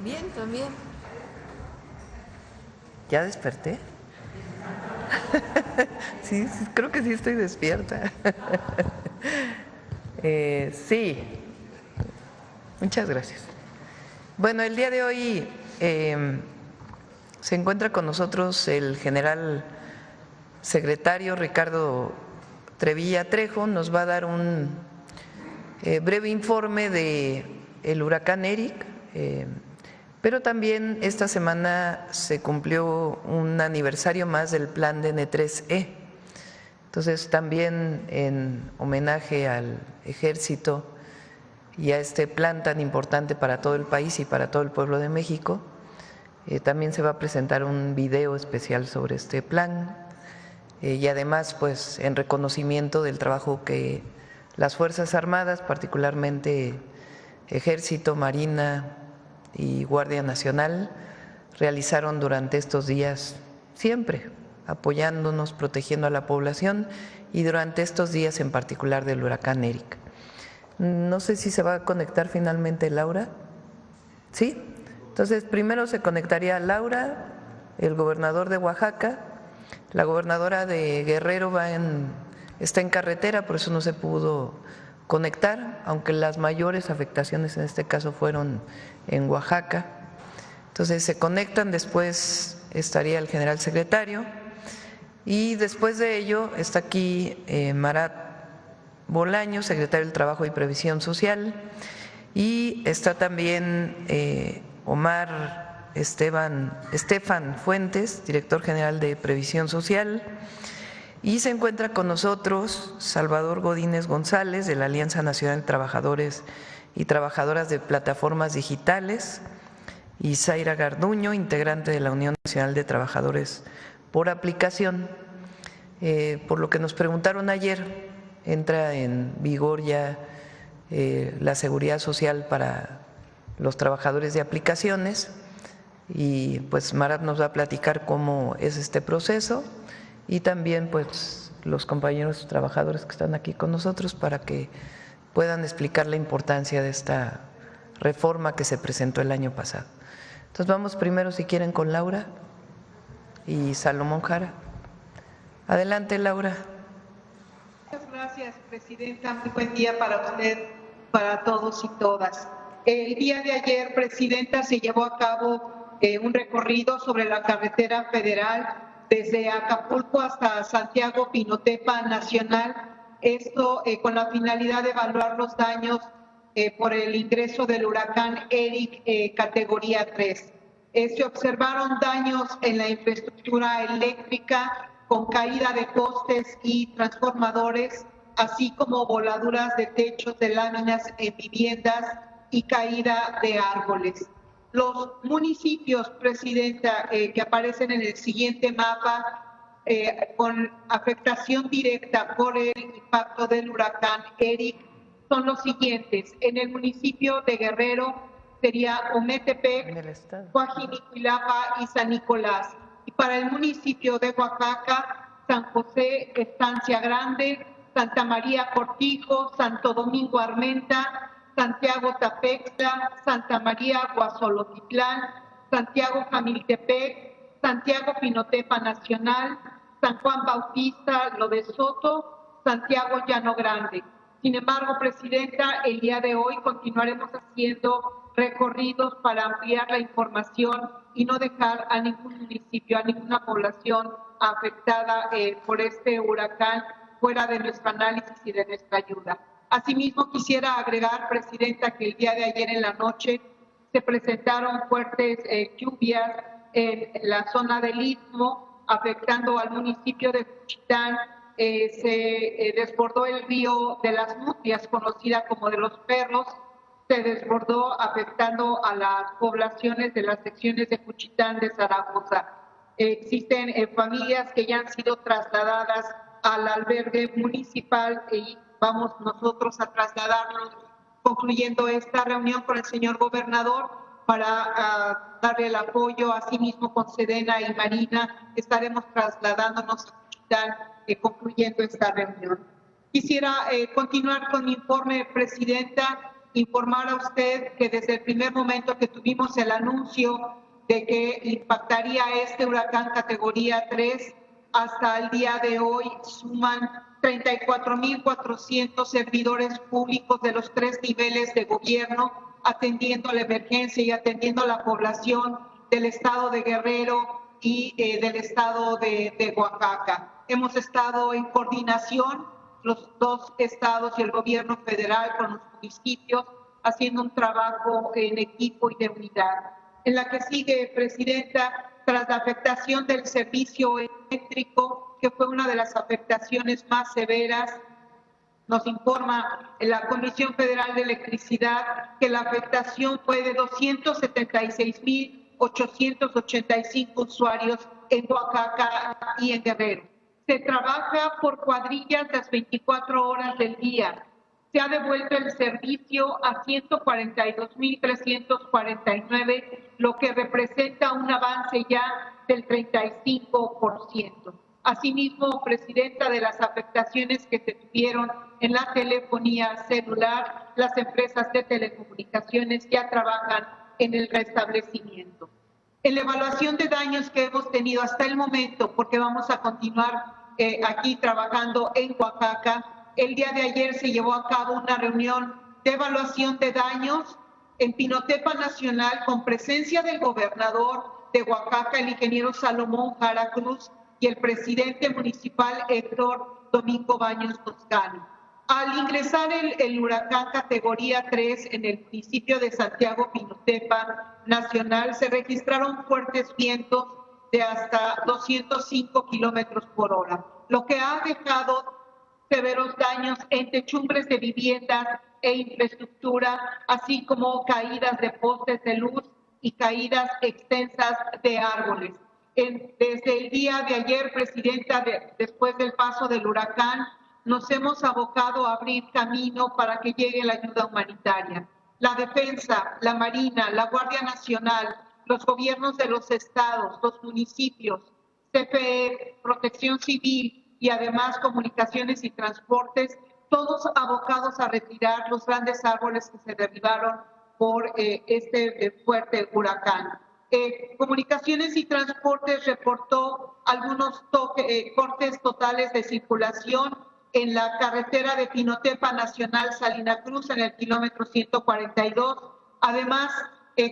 Bien, también. ¿Ya desperté? Sí, sí, creo que sí estoy despierta. Sí, muchas gracias. Bueno, el día de hoy se encuentra con nosotros el general secretario Ricardo Trevilla Trejo. Nos va a dar un breve informe de el huracán Eric, pero también esta semana se cumplió un aniversario más del plan de N3E. Entonces, también en homenaje al ejército y a este plan tan importante para todo el país y para todo el pueblo de México, también se va a presentar un video especial sobre este plan y además, pues, en reconocimiento del trabajo que las Fuerzas Armadas, particularmente Ejército, Marina y Guardia Nacional, realizaron durante estos días, siempre apoyándonos, protegiendo a la población, y durante estos días en particular del huracán Eric. No sé si se va a conectar finalmente Laura. ¿Sí? Entonces, primero se conectaría Laura, el gobernador de Oaxaca. La gobernadora de Guerrero está en carretera, por eso no se pudo conectar, aunque las mayores afectaciones en este caso fueron en Oaxaca. Entonces se conectan, después estaría el general secretario y después de ello está aquí Marat Bolaño, secretario del Trabajo y Previsión Social, y está también Omar Estefan Fuentes, director general de Previsión Social, y se encuentra con nosotros Salvador Godínez González, de la Alianza Nacional de Trabajadores y Trabajadoras de Plataformas Digitales, y Zaira Garduño, integrante de la Unión Nacional de Trabajadores por Aplicación. Por lo que nos preguntaron ayer, entra en vigor ya la seguridad social para los trabajadores de aplicaciones, y pues Marat nos va a platicar cómo es este proceso, y también pues los compañeros trabajadores que están aquí con nosotros para que puedan explicar la importancia de esta reforma que se presentó el año pasado. Entonces vamos primero, si quieren, con Laura y Salomón Jara. Adelante, Laura. Muchas gracias, Presidenta. Muy buen día para usted, para todos y todas. El día de ayer, Presidenta, se llevó a cabo un recorrido sobre la carretera federal desde Acapulco hasta Santiago Pinotepa Nacional. Esto con la finalidad de evaluar los daños por el ingreso del huracán Eric categoría 3. Se observaron daños en la infraestructura eléctrica con caída de postes y transformadores, así como voladuras de techos de láminas en viviendas y caída de árboles. Los municipios, Presidenta, que aparecen en el siguiente mapa, con afectación directa por el impacto del huracán Eric, son los siguientes. En el municipio de Guerrero sería Ometepec, Coajimalpa y San Nicolás. Y para el municipio de Oaxaca, San José, Estancia Grande, Santa María Cortijo, Santo Domingo Armenta, Santiago Tapextla, Santa María Guasolotitlán, Santiago Jamiltepec, Santiago Pinotepa Nacional, San Juan Bautista, Lo de Soto, Santiago Llano Grande. Sin embargo, Presidenta, el día de hoy continuaremos haciendo recorridos para ampliar la información y no dejar a ningún municipio, a ninguna población afectada por este huracán fuera de nuestro análisis y de nuestra ayuda. Asimismo, quisiera agregar, Presidenta, que el día de ayer en la noche se presentaron fuertes lluvias en la zona del Istmo, afectando al municipio de Juchitán. Se desbordó el río de las Nutrias, conocida como de los Perros, se desbordó afectando a las poblaciones de las secciones de Juchitán de Zaragoza. Existen familias que ya han sido trasladadas al albergue municipal y vamos nosotros a trasladarnos, concluyendo esta reunión con el señor gobernador para darle el apoyo. Asimismo, con Sedena y Marina estaremos trasladándonos a Juchitán, concluyendo esta reunión. Quisiera continuar con mi informe, Presidenta. informar a usted que desde el primer momento que tuvimos el anuncio de que impactaría este huracán categoría 3, hasta el día de hoy suman 34,400 servidores públicos de los 3 niveles de gobierno atendiendo la emergencia y atendiendo a la población del estado de Guerrero y del estado de Oaxaca. Hemos estado en coordinación, los 2 estados y el gobierno federal con los municipios, haciendo un trabajo en equipo y de unidad. En la que sigue, Presidenta, tras la afectación del servicio eléctrico, que fue una de las afectaciones más severas, nos informa la Comisión Federal de Electricidad que la afectación fue de 276,885 usuarios en Oaxaca y en Guerrero. Se trabaja por cuadrillas las 24 horas del día. Se ha devuelto el servicio a 142,349, lo que representa un avance ya del 35%. Asimismo, Presidenta, de las afectaciones que se tuvieron en la telefonía celular, las empresas de telecomunicaciones ya trabajan en el restablecimiento. En la evaluación de daños que hemos tenido hasta el momento, porque vamos a continuar aquí trabajando en Oaxaca, el día de ayer se llevó a cabo una reunión de evaluación de daños en Pinotepa Nacional con presencia del gobernador de Oaxaca, el ingeniero Salomón Jara Cruz, y el presidente municipal Héctor Domingo Baños Toscano. Al ingresar el huracán categoría 3 en el municipio de Santiago Pinotepa Nacional, se registraron fuertes vientos de hasta 205 kilómetros por hora, lo que ha dejado severos daños en techumbres de viviendas e infraestructura, así como caídas de postes de luz y caídas extensas de árboles. Desde el día de ayer, Presidenta, después del paso del huracán, nos hemos abocado a abrir camino para que llegue la ayuda humanitaria. La Defensa, la Marina, la Guardia Nacional, los gobiernos de los estados, los municipios, CFE, Protección Civil, y además Comunicaciones y Transportes, todos abocados a retirar los grandes árboles que se derribaron por este fuerte huracán. Comunicaciones y Transportes reportó algunos cortes totales de circulación en la carretera de Pinotepa Nacional Salina Cruz en el kilómetro 142, además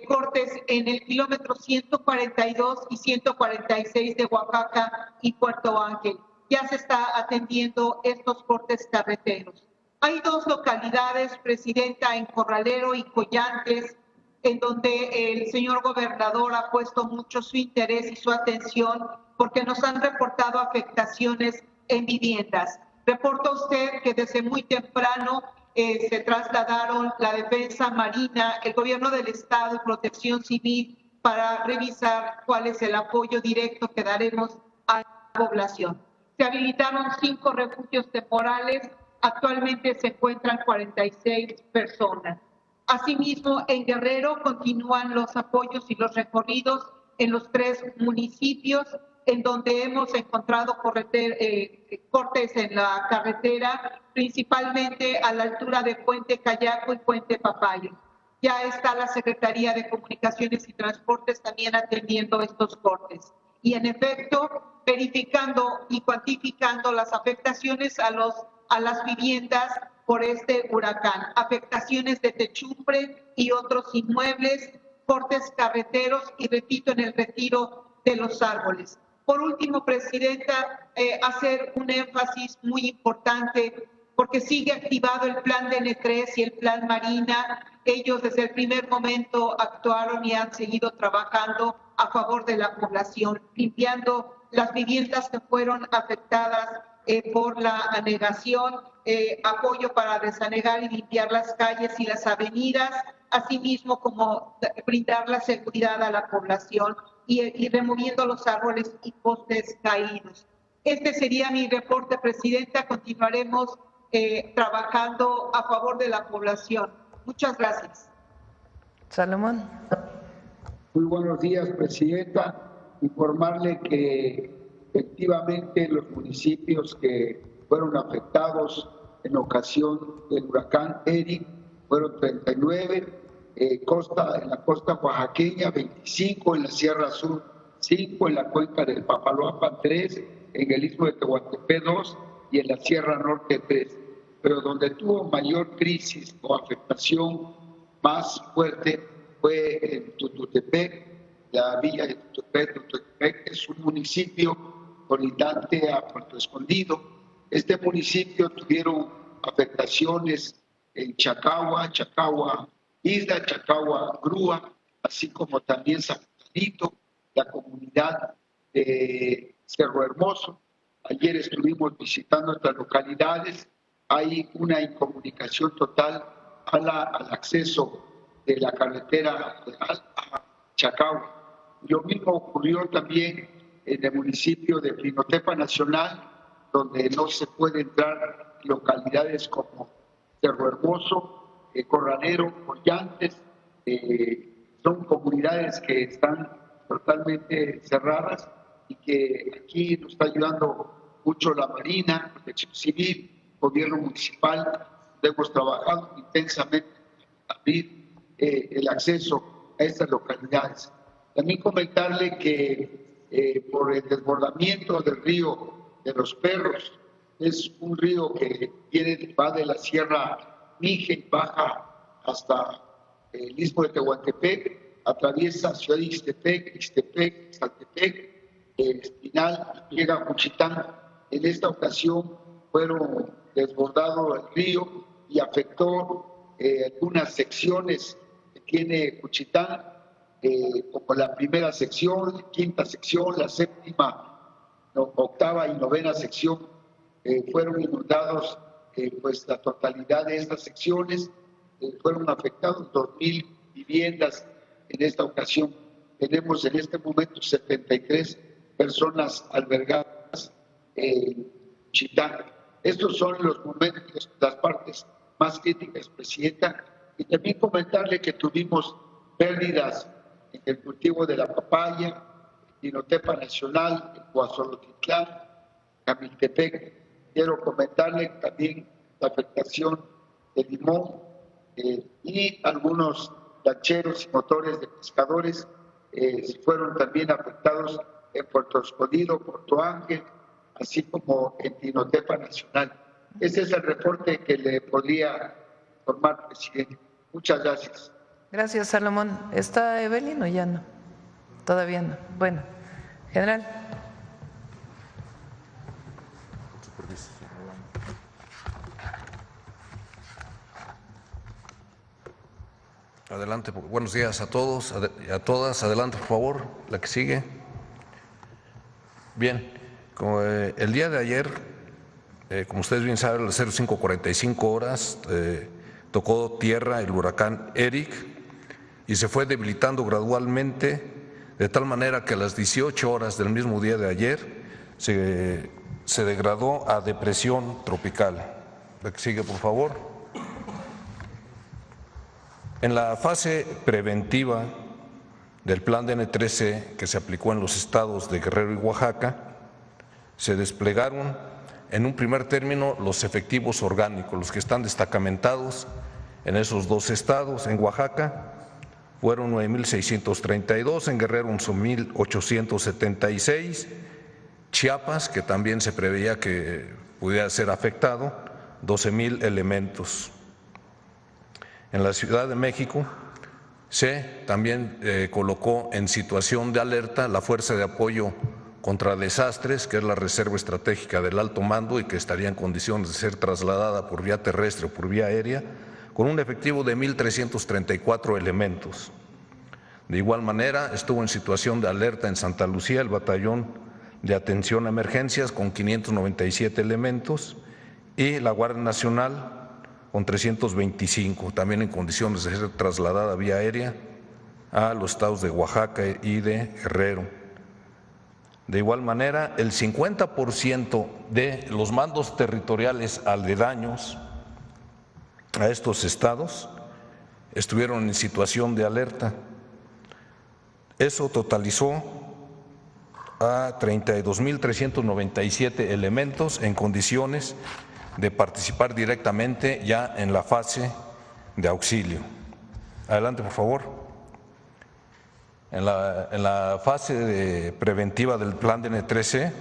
cortes en el kilómetro 142 y 146 de Oaxaca y Puerto Ángel. Ya se está atendiendo estos cortes carreteros. Hay 2 localidades, Presidenta, en Corralero y Collantes, en donde el señor gobernador ha puesto mucho su interés y su atención porque nos han reportado afectaciones en viviendas. Reporta usted que desde muy temprano se trasladaron la Defensa, Marina, el gobierno del Estado y Protección Civil para revisar cuál es el apoyo directo que daremos a la población. Se habilitaron 5 refugios temporales, actualmente se encuentran 46 personas. Asimismo, en Guerrero continúan los apoyos y los recorridos en los 3 municipios en donde hemos encontrado cortes en la carretera, principalmente a la altura de Puente Cayaco y Puente Papayo. Ya está la Secretaría de Comunicaciones y Transportes también atendiendo estos cortes. Y en efecto, verificando y cuantificando las afectaciones a las viviendas por este huracán, afectaciones de techumbre y otros inmuebles, cortes carreteros y, repito, en el retiro de los árboles. Por último, Presidenta, hacer un énfasis muy importante porque sigue activado el plan DN3 y el plan Marina. Ellos desde el primer momento actuaron y han seguido trabajando a favor de la población, limpiando las viviendas que fueron afectadas por la anegación, apoyo para desanegar y limpiar las calles y las avenidas, asimismo como brindar la seguridad a la población y removiendo los árboles y postes caídos. Este sería mi reporte, Presidenta. Continuaremos trabajando a favor de la población. Muchas gracias. Salomón. Muy buenos días, Presidenta. Informarle que efectivamente los municipios que fueron afectados en ocasión del huracán Eric fueron 39, en la costa oaxaqueña 25, en la Sierra Sur 5, en la cuenca del Papaloapan 3, en el Istmo de Tehuantepec 2 y en la Sierra Norte 3. Pero donde tuvo mayor crisis o afectación más fuerte fue en Tututepec, la villa de Tututepec es un municipio colindante a Puerto Escondido. Este municipio tuvieron afectaciones en Chacagua, Isla, Chacagua, Grúa, así como también San Juanito, la comunidad de Cerro Hermoso. Ayer estuvimos visitando estas localidades. Hay una incomunicación total al acceso de la carretera a Chacagua. Lo mismo ocurrió también en el municipio de Pinotepa Nacional, donde no se puede entrar localidades como Cerro Hermoso, Corralero, Collantes. Son comunidades que están totalmente cerradas y que aquí nos está ayudando mucho la Marina, Protección Civil, Gobierno Municipal. Hemos trabajado intensamente para abrir el acceso a estas localidades. También comentarle que por el desbordamiento del río de los Perros, es un río que va de la Sierra Mije y baja hasta el Istmo de Tehuantepec, atraviesa Ciudad de Ixtepec, Saltepec, Espinal, llega a Juchitán. En esta ocasión fueron desbordado el río y afectó algunas secciones que tiene Juchitán, como la primera sección, la quinta sección, la séptima, octava y novena sección. Fueron inundados pues la totalidad de estas secciones, fueron afectados 2,000 viviendas en esta ocasión. Tenemos en este momento 73 personas albergadas en Chitán. Estos son los momentos, las partes más críticas, Presidenta. Y también comentarle que tuvimos pérdidas en el cultivo de la papaya, en Pinotepa Nacional, en Coazolotitlán, Camiltepec. Quiero comentarle también la afectación de limón y algunos lancheros y motores de pescadores fueron también afectados en Puerto Escondido, Puerto Ángel, así como en Pinotepa Nacional. Ese es el reporte que le podría informar, presidente. Muchas gracias. Gracias, Salomón. ¿Está Evelyn o ya no? Todavía no. Bueno, general. Adelante, buenos días a todos y a todas. Adelante, por favor, la que sigue. Bien, como el día de ayer, como ustedes bien saben, a las 05:45 horas tocó tierra el huracán Eric y se fue debilitando gradualmente, de tal manera que a las 18 horas del mismo día de ayer se degradó a depresión tropical. La que sigue, por favor. En la fase preventiva del plan DN13 que se aplicó en los estados de Guerrero y Oaxaca, se desplegaron en un primer término los efectivos orgánicos, los que están destacamentados en esos dos estados. En Oaxaca fueron 9,632, en Guerrero 11,876, Chiapas, que también se preveía que pudiera ser afectado, 12,000 elementos. En la Ciudad de México se también colocó en situación de alerta la Fuerza de Apoyo contra Desastres, que es la Reserva Estratégica del Alto Mando y que estaría en condiciones de ser trasladada por vía terrestre o por vía aérea, con un efectivo de 1,334 elementos. De igual manera, estuvo en situación de alerta en Santa Lucía el Batallón de Atención a Emergencias con 597 elementos y la Guardia Nacional con 325, también en condiciones de ser trasladada vía aérea a los estados de Oaxaca y de Guerrero. De igual manera, el 50% de los mandos territoriales aledaños a estos estados estuvieron en situación de alerta. Eso totalizó a 32,397 elementos en condiciones de participar directamente ya en la fase de auxilio. Adelante, por favor. En la fase preventiva del plan DN3C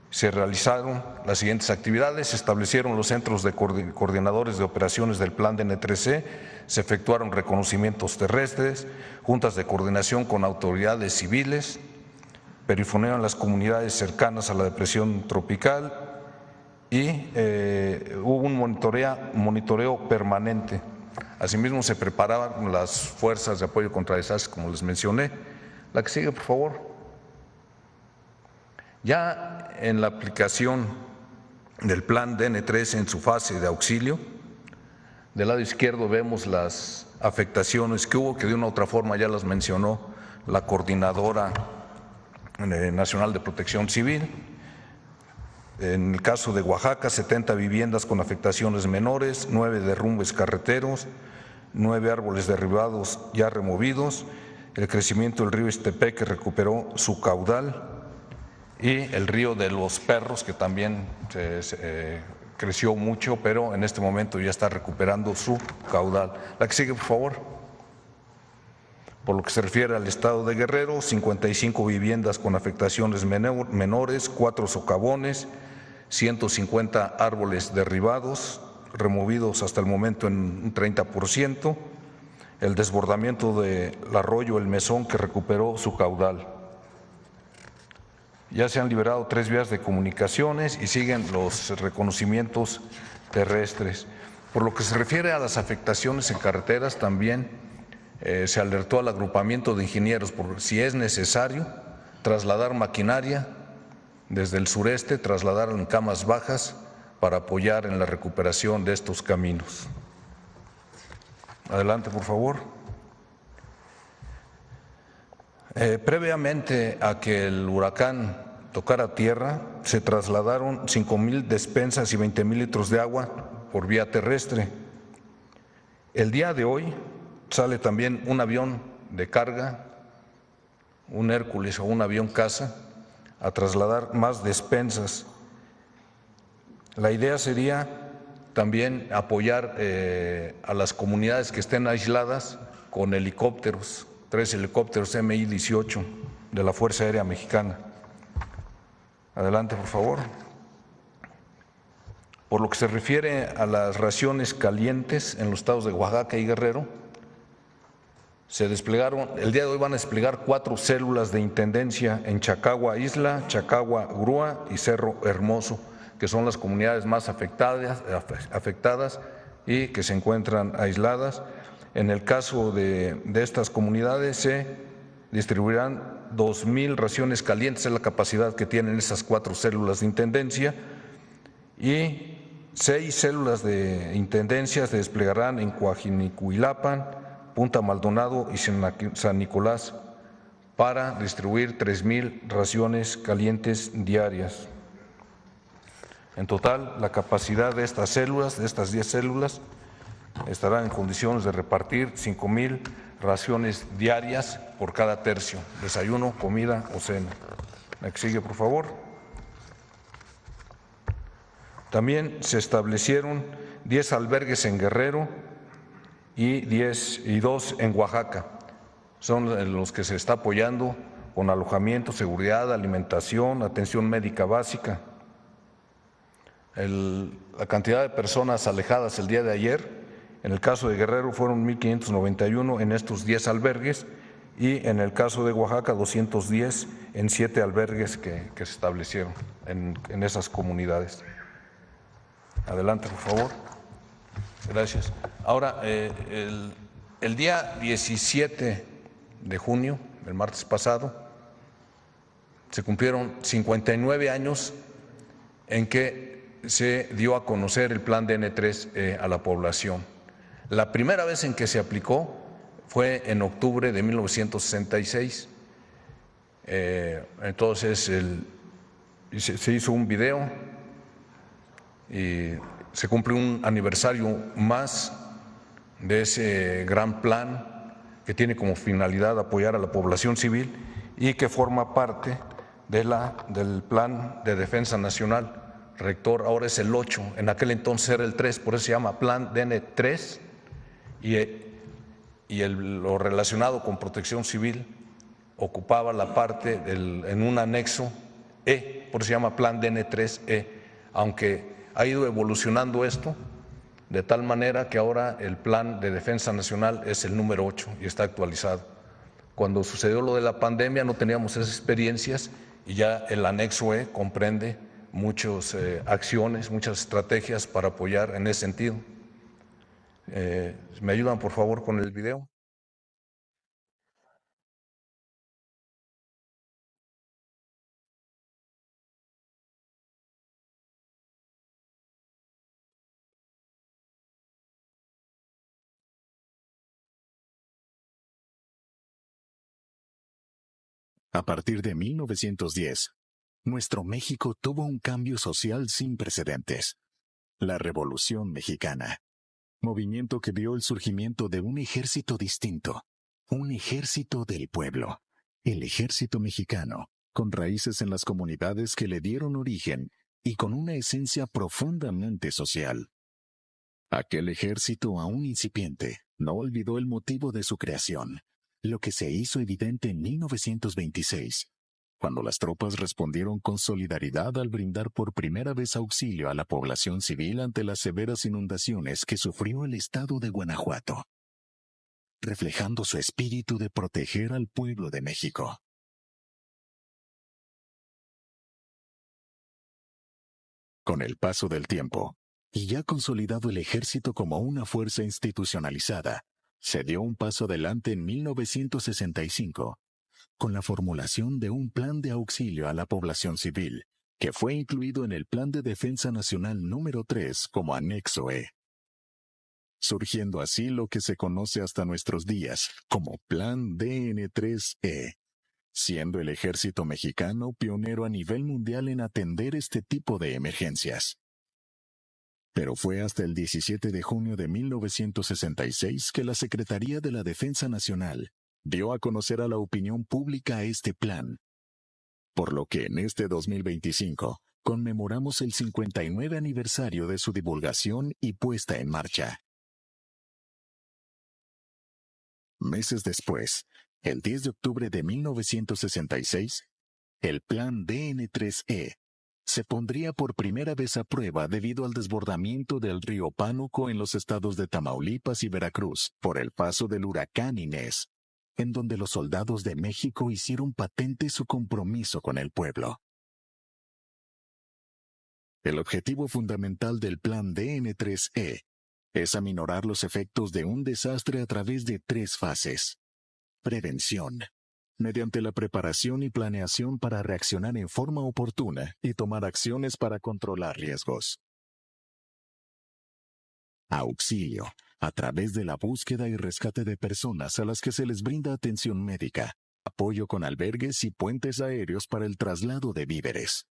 se realizaron las siguientes actividades: se establecieron los centros de coordinadores de operaciones del plan DN3C, se efectuaron reconocimientos terrestres, juntas de coordinación con autoridades civiles, perifonearon las comunidades cercanas a la depresión tropical y hubo un monitoreo permanente. Asimismo, se preparaban las fuerzas de apoyo contra desastres, como les mencioné. La que sigue, por favor. Ya en la aplicación del plan DN3 en su fase de auxilio, del lado izquierdo vemos las afectaciones que hubo, que de una u otra forma ya las mencionó la Coordinadora Nacional de Protección Civil. En el caso de Oaxaca, 70 viviendas con afectaciones menores, 9 derrumbes carreteros, 9 árboles derribados ya removidos, el crecimiento del río Ixtepec que recuperó su caudal y el río de los Perros que también creció mucho, pero en este momento ya está recuperando su caudal. La que sigue, por favor. Por lo que se refiere al estado de Guerrero, 55 viviendas con afectaciones menores, 4 socavones, 150 árboles derribados, removidos hasta el momento en un 30%, el desbordamiento del arroyo El Mesón que recuperó su caudal. Ya se han liberado 3 vías de comunicaciones y siguen los reconocimientos terrestres. Por lo que se refiere a las afectaciones en carreteras, también se alertó al agrupamiento de ingenieros por si es necesario trasladar maquinaria desde el sureste, trasladar en camas bajas para apoyar en la recuperación de estos caminos. Adelante, por favor. Previamente a que el huracán tocara tierra, se trasladaron 5,000 despensas y 20,000 litros de agua por vía terrestre. El día de hoy sale también un avión de carga, un Hércules o un avión caza, a trasladar más despensas. La idea sería también apoyar a las comunidades que estén aisladas con helicópteros, 3 helicópteros Mi-18 de la Fuerza Aérea Mexicana. Adelante, por favor. Por lo que se refiere a las raciones calientes en los estados de Oaxaca y Guerrero, se desplegaron, el día de hoy van a desplegar 4 células de intendencia en Chacagua Isla, Chacagua Grúa y Cerro Hermoso, que son las comunidades más afectadas y que se encuentran aisladas. En el caso de estas comunidades se distribuirán 2,000 raciones calientes, es la capacidad que tienen esas 4 células de intendencia, y 6 células de intendencia se desplegarán en Coajinicuilapan, Punta Maldonado y San Nicolás para distribuir 3,000 raciones calientes diarias. En total, la capacidad de estas células, de estas 10 células, estarán en condiciones de repartir 5,000 raciones diarias por cada tercio, desayuno, comida o cena. La que sigue, por favor. También se establecieron 10 albergues en Guerrero y 2 en Oaxaca. Son los que se está apoyando con alojamiento, seguridad, alimentación, atención médica básica. La cantidad de personas alejadas el día de ayer, en el caso de Guerrero fueron 1,591 en estos 10 albergues y en el caso de Oaxaca 210 en 7 albergues que se establecieron en esas comunidades. Adelante, por favor. Gracias. Ahora, el día 17 de junio, el martes pasado, se cumplieron 59 años en que se dio a conocer el plan DN3 a la población. La primera vez en que se aplicó fue en octubre de 1966. Entonces se hizo un video y se cumple un aniversario más de ese gran plan que tiene como finalidad apoyar a la población civil y que forma parte del Plan de Defensa Nacional. Rector, ahora es el 8, en aquel entonces era el 3, por eso se llama Plan DN3, lo relacionado con protección civil ocupaba la parte en un anexo E, por eso se llama Plan DN3E, aunque ha ido evolucionando esto de tal manera que ahora el Plan de Defensa Nacional es el número 8 y está actualizado. Cuando sucedió lo de la pandemia no teníamos esas experiencias y ya el anexo E comprende muchas acciones, muchas estrategias para apoyar en ese sentido. ¿Me ayudan por favor con el video? A partir de 1910, nuestro México tuvo un cambio social sin precedentes. La Revolución Mexicana. Movimiento que vio el surgimiento de un ejército distinto. Un ejército del pueblo. El ejército mexicano, con raíces en las comunidades que le dieron origen y con una esencia profundamente social. Aquel ejército aún incipiente no olvidó el motivo de su creación, lo que se hizo evidente en 1926, cuando las tropas respondieron con solidaridad al brindar por primera vez auxilio a la población civil ante las severas inundaciones que sufrió el estado de Guanajuato, reflejando su espíritu de proteger al pueblo de México. Con el paso del tiempo, y ya consolidado el ejército como una fuerza institucionalizada, se dio un paso adelante en 1965, con la formulación de un plan de auxilio a la población civil, que fue incluido en el Plan de Defensa Nacional número 3 como anexo E. Surgiendo así lo que se conoce hasta nuestros días como Plan DN3E, siendo el ejército mexicano pionero a nivel mundial en atender este tipo de emergencias. Pero fue hasta el 17 de junio de 1966 que la Secretaría de la Defensa Nacional dio a conocer a la opinión pública este plan. Por lo que en este 2025 conmemoramos el 59 aniversario de su divulgación y puesta en marcha. Meses después, el 10 de octubre de 1966, el Plan DN3E se pondría por primera vez a prueba debido al desbordamiento del río Pánuco en los estados de Tamaulipas y Veracruz por el paso del huracán Inés, en donde los soldados de México hicieron patente su compromiso con el pueblo. El objetivo fundamental del Plan DN3E es aminorar los efectos de un desastre a través de 3 fases. Prevención, mediante la preparación y planeación para reaccionar en forma oportuna y tomar acciones para controlar riesgos. Auxilio, a través de la búsqueda y rescate de personas a las que se les brinda atención médica, apoyo con albergues y puentes aéreos para el traslado de víveres.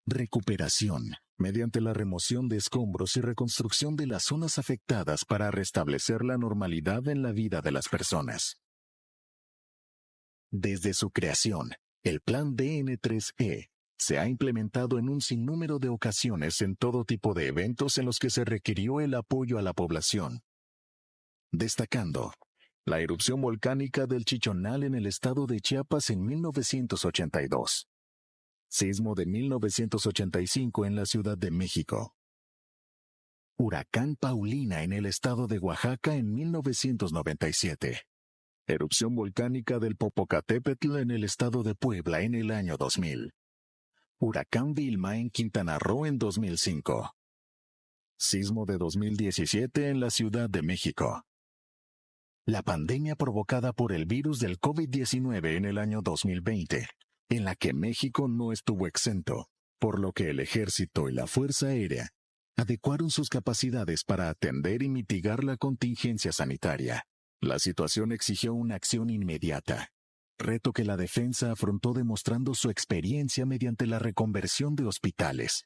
Recuperación, mediante la remoción de escombros y reconstrucción de las zonas afectadas para restablecer la normalidad en la vida de las personas. Desde su creación, el Plan DN3E se ha implementado en un sinnúmero de ocasiones en todo tipo de eventos en los que se requirió el apoyo a la población. Destacando la erupción volcánica del Chichonal en el estado de Chiapas en 1982. Sismo de 1985 en la Ciudad de México. Huracán Paulina en el estado de Oaxaca en 1997. Erupción volcánica del Popocatépetl en el estado de Puebla en el año 2000. Huracán Vilma en Quintana Roo en 2005. Sismo de 2017 en la Ciudad de México. La pandemia provocada por el virus del COVID-19 en el año 2020, en la que México no estuvo exento, por lo que el Ejército y la Fuerza Aérea adecuaron sus capacidades para atender y mitigar la contingencia sanitaria. La situación exigió una acción inmediata, reto que la defensa afrontó demostrando su experiencia mediante la reconversión de hospitales,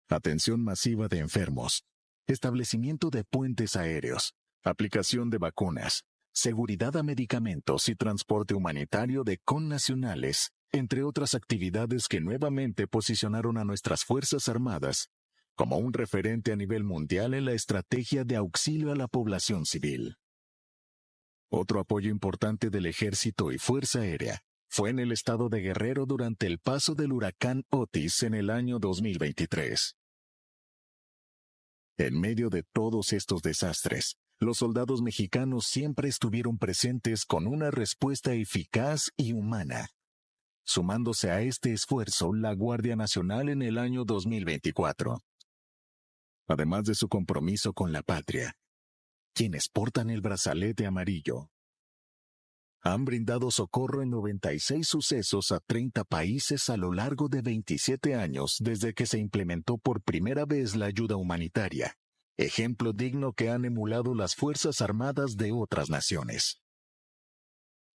atención masiva de enfermos, establecimiento de puentes aéreos, aplicación de vacunas, seguridad a medicamentos y transporte humanitario de connacionales, entre otras actividades que nuevamente posicionaron a nuestras Fuerzas Armadas como un referente a nivel mundial en la estrategia de auxilio a la población civil. Otro apoyo importante del Ejército y Fuerza Aérea fue en el estado de Guerrero durante el paso del huracán Otis en el año 2023. En medio de todos estos desastres, los soldados mexicanos siempre estuvieron presentes con una respuesta eficaz y humana, sumándose a este esfuerzo la Guardia Nacional en el año 2024. Además de su compromiso con la patria, quienes portan el brazalete amarillo han brindado socorro en 96 sucesos a 30 países a lo largo de 27 años desde que se implementó por primera vez la ayuda humanitaria, ejemplo digno que han emulado las Fuerzas Armadas de otras naciones.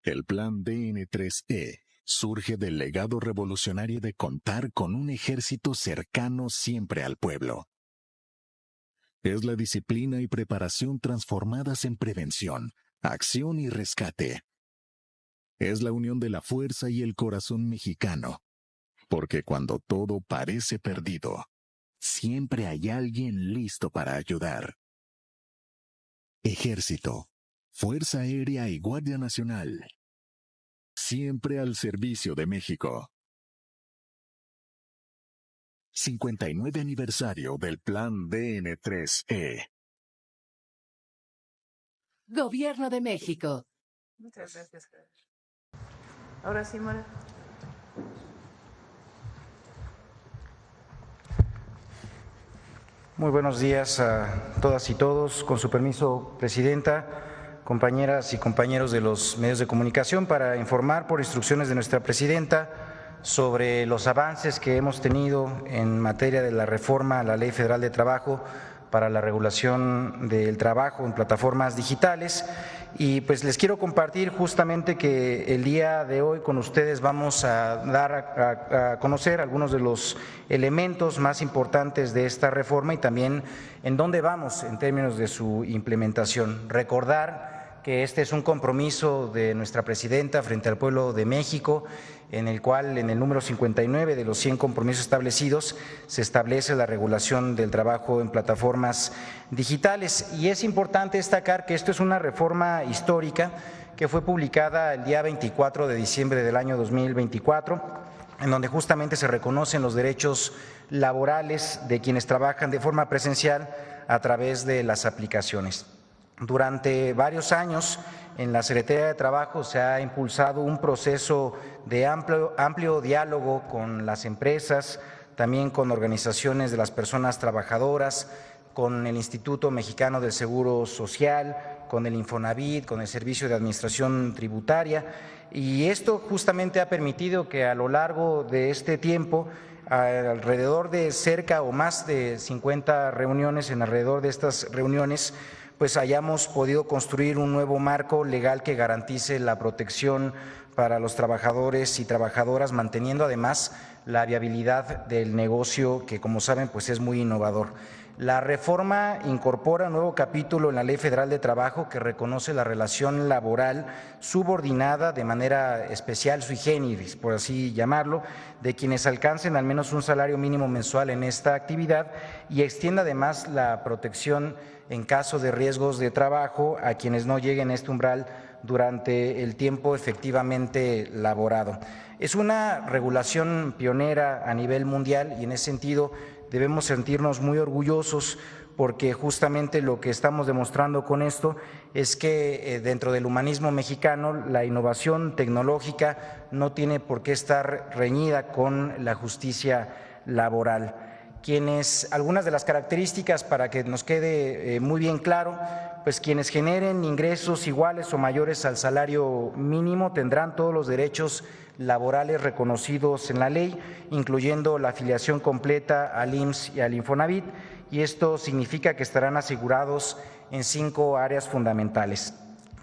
El Plan DN3E surge del legado revolucionario de contar con un ejército cercano siempre al pueblo. Es la disciplina y preparación transformadas en prevención, acción y rescate. Es la unión de la fuerza y el corazón mexicano, porque cuando todo parece perdido, siempre hay alguien listo para ayudar. Ejército, Fuerza Aérea y Guardia Nacional, siempre al servicio de México. 59 aniversario del Plan DN3E. Gobierno de México. Muchas gracias. Ahora sí, Mara. Muy buenos días a todas y todos. Con su permiso, Presidenta, compañeras y compañeros de los medios de comunicación, para informar por instrucciones de nuestra Presidenta sobre los avances que hemos tenido en materia de la reforma a la Ley Federal de Trabajo para la regulación del trabajo en plataformas digitales. Y pues les quiero compartir justamente que el día de hoy con ustedes vamos a dar a conocer algunos de los elementos más importantes de esta reforma y también en dónde vamos en términos de su implementación. Recordar que este es un compromiso de nuestra Presidenta frente al pueblo de México, en el cual en el número 59 de los 100 compromisos establecidos se establece la regulación del trabajo en plataformas digitales. Y es importante destacar que esto es una reforma histórica que fue publicada el día 24 de diciembre del año 2024, en donde justamente se reconocen los derechos laborales de quienes trabajan de forma presencial a través de las aplicaciones. Durante varios años en la Secretaría de Trabajo se ha impulsado un proceso de amplio diálogo con las empresas, también con organizaciones de las personas trabajadoras, con el Instituto Mexicano del Seguro Social, con el Infonavit, con el Servicio de Administración Tributaria, y esto justamente ha permitido que a lo largo de este tiempo, alrededor de cerca o más de 50 reuniones, en alrededor de estas reuniones, pues hayamos podido construir un nuevo marco legal que garantice la protección para los trabajadores y trabajadoras, manteniendo además la viabilidad del negocio que, como saben, pues es muy innovador. La reforma incorpora un nuevo capítulo en la Ley Federal de Trabajo que reconoce la relación laboral subordinada de manera especial, sui generis, por así llamarlo, de quienes alcancen al menos un salario mínimo mensual en esta actividad, y extiende además la protección en caso de riesgos de trabajo a quienes no lleguen a este umbral durante el tiempo efectivamente laborado. Es una regulación pionera a nivel mundial y en ese sentido debemos sentirnos muy orgullosos, porque justamente lo que estamos demostrando con esto es que dentro del humanismo mexicano la innovación tecnológica no tiene por qué estar reñida con la justicia laboral. Algunas de las características, para que nos quede muy bien claro, pues quienes generen ingresos iguales o mayores al salario mínimo tendrán todos los derechos laborales reconocidos en la ley, incluyendo la afiliación completa al IMSS y al Infonavit, y esto significa que estarán asegurados en 5 áreas fundamentales.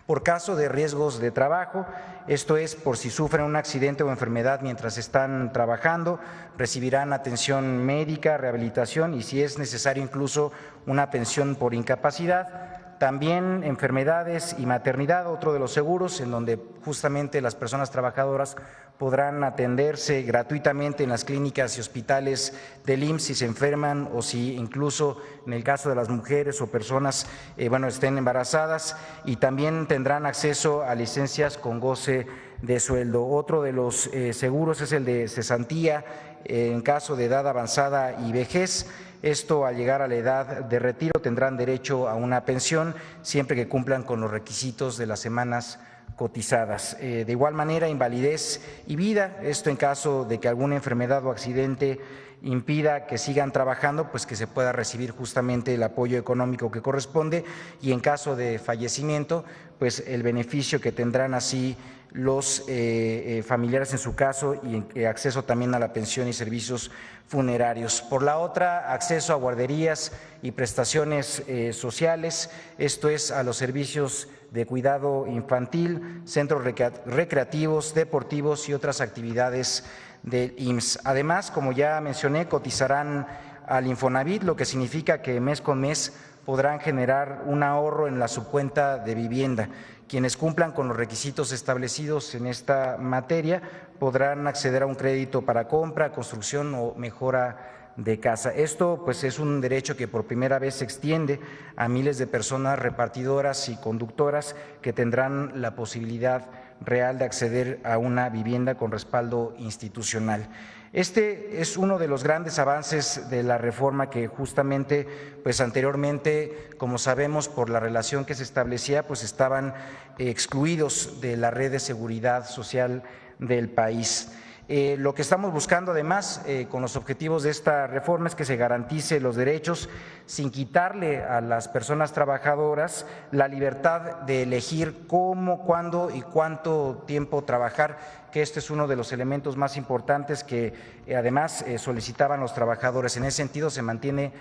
Por caso de riesgos de trabajo, esto es por si sufren un accidente o enfermedad mientras están trabajando, recibirán atención médica, rehabilitación y si es necesario incluso una pensión por incapacidad. También enfermedades y maternidad, otro de los seguros, en donde justamente las personas trabajadoras podrán atenderse gratuitamente en las clínicas y hospitales del IMSS si se enferman o si incluso en el caso de las mujeres o personas estén embarazadas, y también tendrán acceso a licencias con goce de sueldo. Otro de los seguros es el de cesantía en caso de edad avanzada y vejez. Esto, al llegar a la edad de retiro, tendrán derecho a una pensión siempre que cumplan con los requisitos de las semanas cotizadas. De igual manera, invalidez y vida, esto en caso de que alguna enfermedad o accidente impida que sigan trabajando, pues que se pueda recibir justamente el apoyo económico que corresponde, y en caso de fallecimiento, pues el beneficio que tendrán así los familiares en su caso, y acceso también a la pensión y servicios funerarios. Por la otra, acceso a guarderías y prestaciones sociales, esto es a los servicios de cuidado infantil, centros recreativos, deportivos y otras actividades del IMSS. Además, como ya mencioné, cotizarán al Infonavit, lo que significa que mes con mes podrán generar un ahorro en la subcuenta de vivienda. Quienes cumplan con los requisitos establecidos en esta materia podrán acceder a un crédito para compra, construcción o mejora de casa. Esto pues es un derecho que por primera vez se extiende a miles de personas repartidoras y conductoras que tendrán la posibilidad real de acceder a una vivienda con respaldo institucional. Este es uno de los grandes avances de la reforma que justamente, pues anteriormente, como sabemos, por la relación que se establecía, pues estaban excluidos de la red de seguridad social del país. Lo que estamos buscando además con los objetivos de esta reforma es que se garantice los derechos sin quitarle a las personas trabajadoras la libertad de elegir cómo, cuándo y cuánto tiempo trabajar, que este es uno de los elementos más importantes que además solicitaban los trabajadores. En ese sentido se mantiene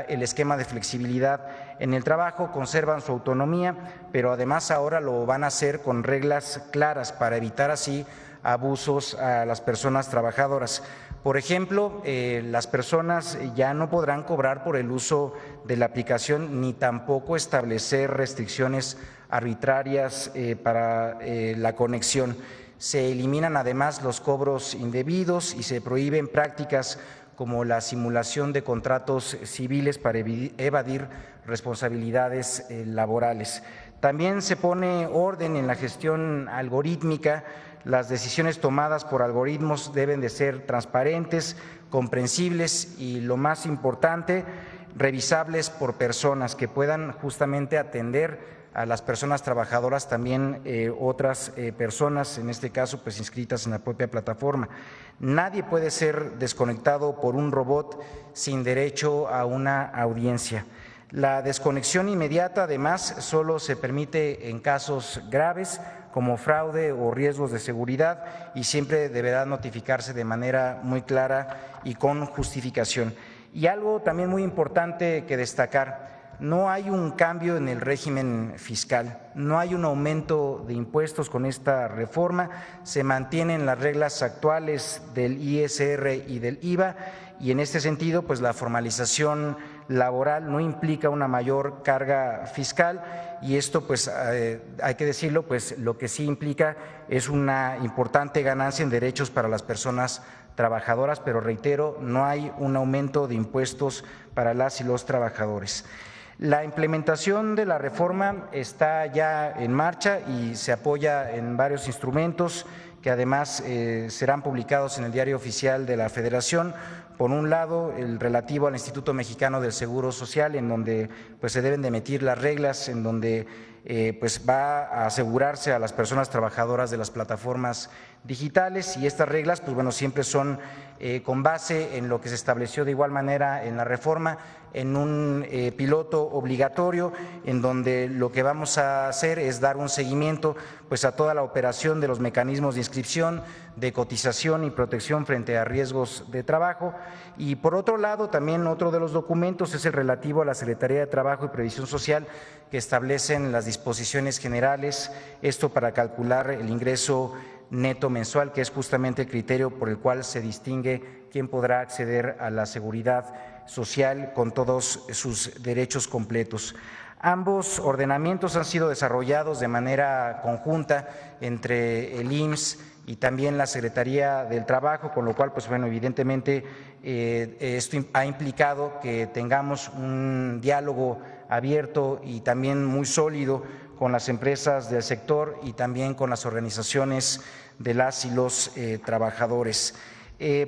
el esquema de flexibilidad en el trabajo, conservan su autonomía, pero además ahora lo van a hacer con reglas claras para evitar así abusos a las personas trabajadoras. Por ejemplo, las personas ya no podrán cobrar por el uso de la aplicación ni tampoco establecer restricciones arbitrarias para la conexión. Se eliminan además los cobros indebidos y se prohíben prácticas como la simulación de contratos civiles para evadir responsabilidades laborales. También se pone orden en la gestión algorítmica. Las decisiones tomadas por algoritmos deben de ser transparentes, comprensibles y, lo más importante, revisables por personas que puedan justamente atender a las personas trabajadoras, también otras personas, en este caso pues inscritas en la propia plataforma. Nadie puede ser desconectado por un robot sin derecho a una audiencia. La desconexión inmediata además solo se permite en casos graves como fraude o riesgos de seguridad, y siempre deberá notificarse de manera muy clara y con justificación. Y algo también muy importante que destacar: no hay un cambio en el régimen fiscal, no hay un aumento de impuestos con esta reforma, se mantienen las reglas actuales del ISR y del IVA, y en este sentido pues la formalización laboral no implica una mayor carga fiscal, y esto pues hay que decirlo, pues lo que sí implica es una importante ganancia en derechos para las personas trabajadoras, pero reitero, no hay un aumento de impuestos para las y los trabajadores. La implementación de la reforma está ya en marcha y se apoya en varios instrumentos que además serán publicados en el Diario Oficial de la Federación. Por un lado, el relativo al Instituto Mexicano del Seguro Social, en donde pues se deben de emitir las reglas, en donde pues va a asegurarse a las personas trabajadoras de las plataformas digitales, y estas reglas pues bueno siempre son con base en lo que se estableció de igual manera en la reforma, en un piloto obligatorio, en donde lo que vamos a hacer es dar un seguimiento pues a toda la operación de los mecanismos de inscripción, de cotización y protección frente a riesgos de trabajo. Y por otro lado, también otro de los documentos es el relativo a la Secretaría de Trabajo y Previsión Social, que establecen las disposiciones generales, esto para calcular el ingreso neto mensual, que es justamente el criterio por el cual se distingue quién podrá acceder a la seguridad social con todos sus derechos completos. Ambos ordenamientos han sido desarrollados de manera conjunta entre el IMSS y también la Secretaría del Trabajo, con lo cual, pues bueno, evidentemente esto ha implicado que tengamos un diálogo abierto y también muy sólido con las empresas del sector y también con las organizaciones de las y los trabajadores.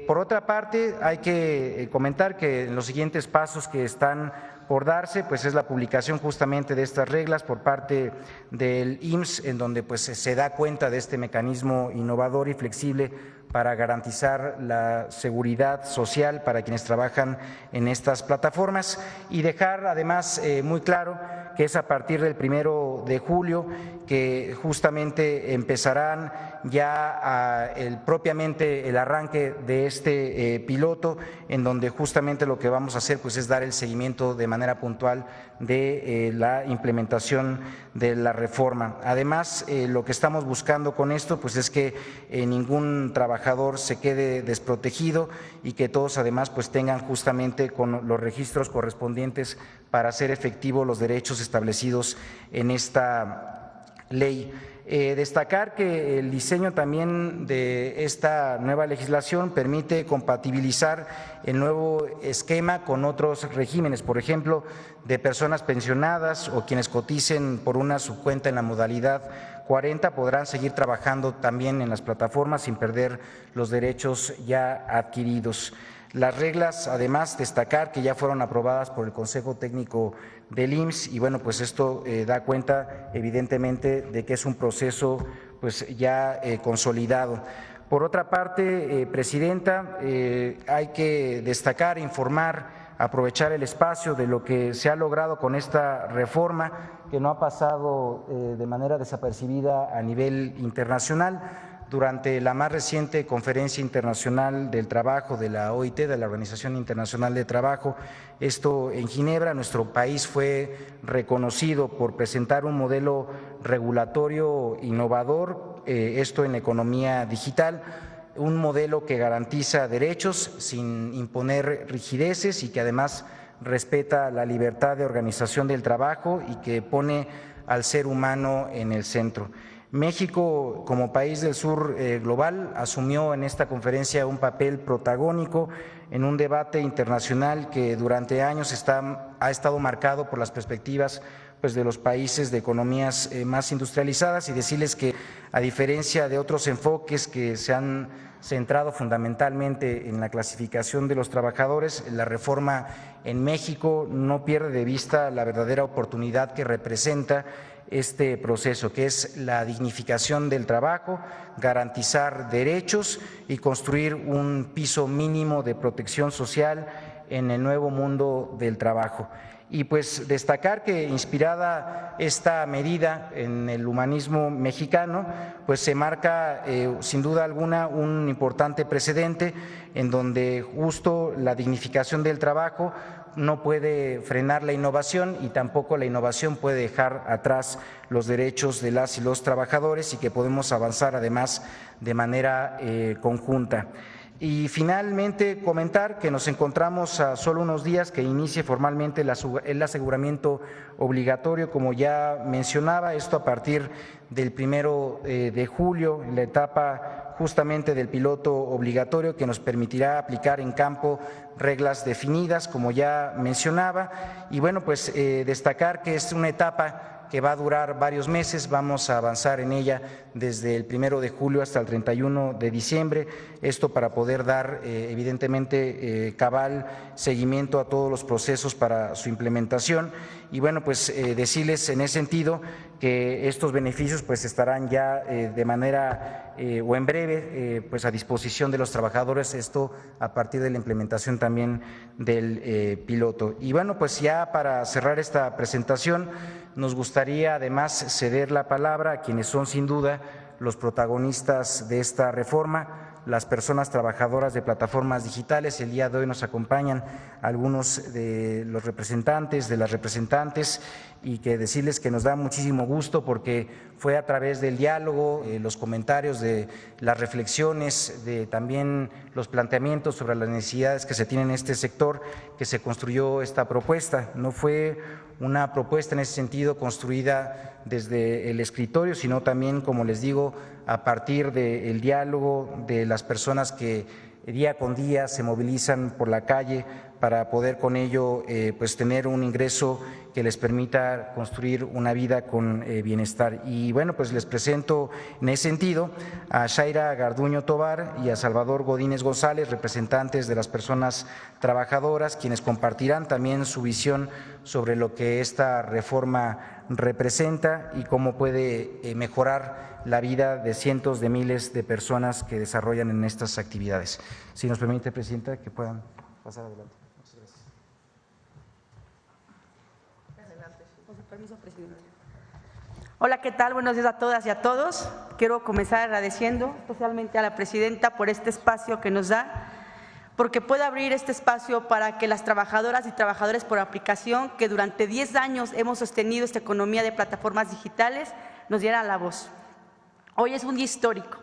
Por otra parte, hay que comentar que en los siguientes pasos que están por darse, pues es la publicación justamente de estas reglas por parte del IMSS, en donde pues se da cuenta de este mecanismo innovador y flexible para garantizar la seguridad social para quienes trabajan en estas plataformas y dejar además muy claro que es a partir del 1 de julio que justamente empezarán ya propiamente el arranque de este piloto, en donde justamente lo que vamos a hacer pues es dar el seguimiento de manera puntual de la implementación de la reforma. Además, lo que estamos buscando con esto pues es que ningún trabajador se quede desprotegido y que todos además pues tengan justamente con los registros correspondientes para hacer efectivos los derechos establecidos en esta ley. Destacar que el diseño también de esta nueva legislación permite compatibilizar el nuevo esquema con otros regímenes, por ejemplo, de personas pensionadas o quienes coticen por una subcuenta en la modalidad 40 podrán seguir trabajando también en las plataformas sin perder los derechos ya adquiridos. Las reglas, además, destacar que ya fueron aprobadas por el Consejo Técnico del IMSS y bueno, pues esto da cuenta evidentemente de que es un proceso pues ya consolidado. Por otra parte, Presidenta, hay que destacar, informar, aprovechar el espacio de lo que se ha logrado con esta reforma que no ha pasado de manera desapercibida a nivel internacional. Durante la más reciente Conferencia Internacional del Trabajo de la OIT, de la Organización Internacional de Trabajo, esto en Ginebra, nuestro país fue reconocido por presentar un modelo regulatorio innovador, esto en economía digital, un modelo que garantiza derechos sin imponer rigideces y que además respeta la libertad de organización del trabajo y que pone al ser humano en el centro. México, como país del sur global, asumió en esta conferencia un papel protagónico en un debate internacional que durante años ha estado marcado por las perspectivas pues, de los países de economías más industrializadas y decirles que a diferencia de otros enfoques que se han centrado fundamentalmente en la clasificación de los trabajadores, la reforma en México no pierde de vista la verdadera oportunidad que representa este proceso, que es la dignificación del trabajo, garantizar derechos y construir un piso mínimo de protección social en el nuevo mundo del trabajo. Y pues destacar que inspirada esta medida en el humanismo mexicano, pues se marca sin duda alguna un importante precedente en donde justo la dignificación del trabajo no puede frenar la innovación y tampoco la innovación puede dejar atrás los derechos de las y los trabajadores y que podemos avanzar además de manera conjunta. Y finalmente comentar que nos encontramos a solo unos días que inicie formalmente el aseguramiento obligatorio, como ya mencionaba, esto a partir del 1 de julio, la etapa justamente del piloto obligatorio que nos permitirá aplicar en campo reglas definidas, como ya mencionaba, y bueno, pues destacar que es una etapa que va a durar varios meses, vamos a avanzar en ella desde el 1 de julio hasta el 31 de diciembre, esto para poder dar evidentemente cabal seguimiento a todos los procesos para su implementación y bueno, pues decirles en ese sentido que estos beneficios pues estarán ya de manera o en breve pues a disposición de los trabajadores, esto a partir de la implementación también del piloto. Y bueno, pues ya para cerrar esta presentación, nos gustaría además ceder la palabra a quienes son sin duda los protagonistas de esta reforma, las personas trabajadoras de plataformas digitales. El día de hoy nos acompañan algunos de los representantes, de las representantes y que decirles que nos da muchísimo gusto porque fue a través del diálogo, los comentarios, de las reflexiones, de también los planteamientos sobre las necesidades que se tienen en este sector que se construyó esta propuesta. No fue una propuesta en ese sentido construida desde el escritorio, sino también, como les digo, a partir del diálogo de las personas que día con día se movilizan por la calle para poder con ello pues tener un ingreso que les permita construir una vida con bienestar. Y bueno, pues les presento en ese sentido a Shaira Garduño Tobar y a Salvador Godínez González, representantes de las personas trabajadoras, quienes compartirán también su visión sobre lo que esta reforma representa y cómo puede mejorar la vida de cientos de miles de personas que desarrollan en estas actividades. Si nos permite, Presidenta, que puedan pasar adelante. Muchas gracias. Con su permiso, Presidenta. Hola, ¿qué tal? Buenos días a todas y a todos. Quiero comenzar agradeciendo especialmente a la Presidenta por este espacio que nos da, porque puede abrir este espacio para que las trabajadoras y trabajadores por aplicación, que durante 10 años hemos sostenido esta economía de plataformas digitales, nos dieran la voz. Hoy es un día histórico.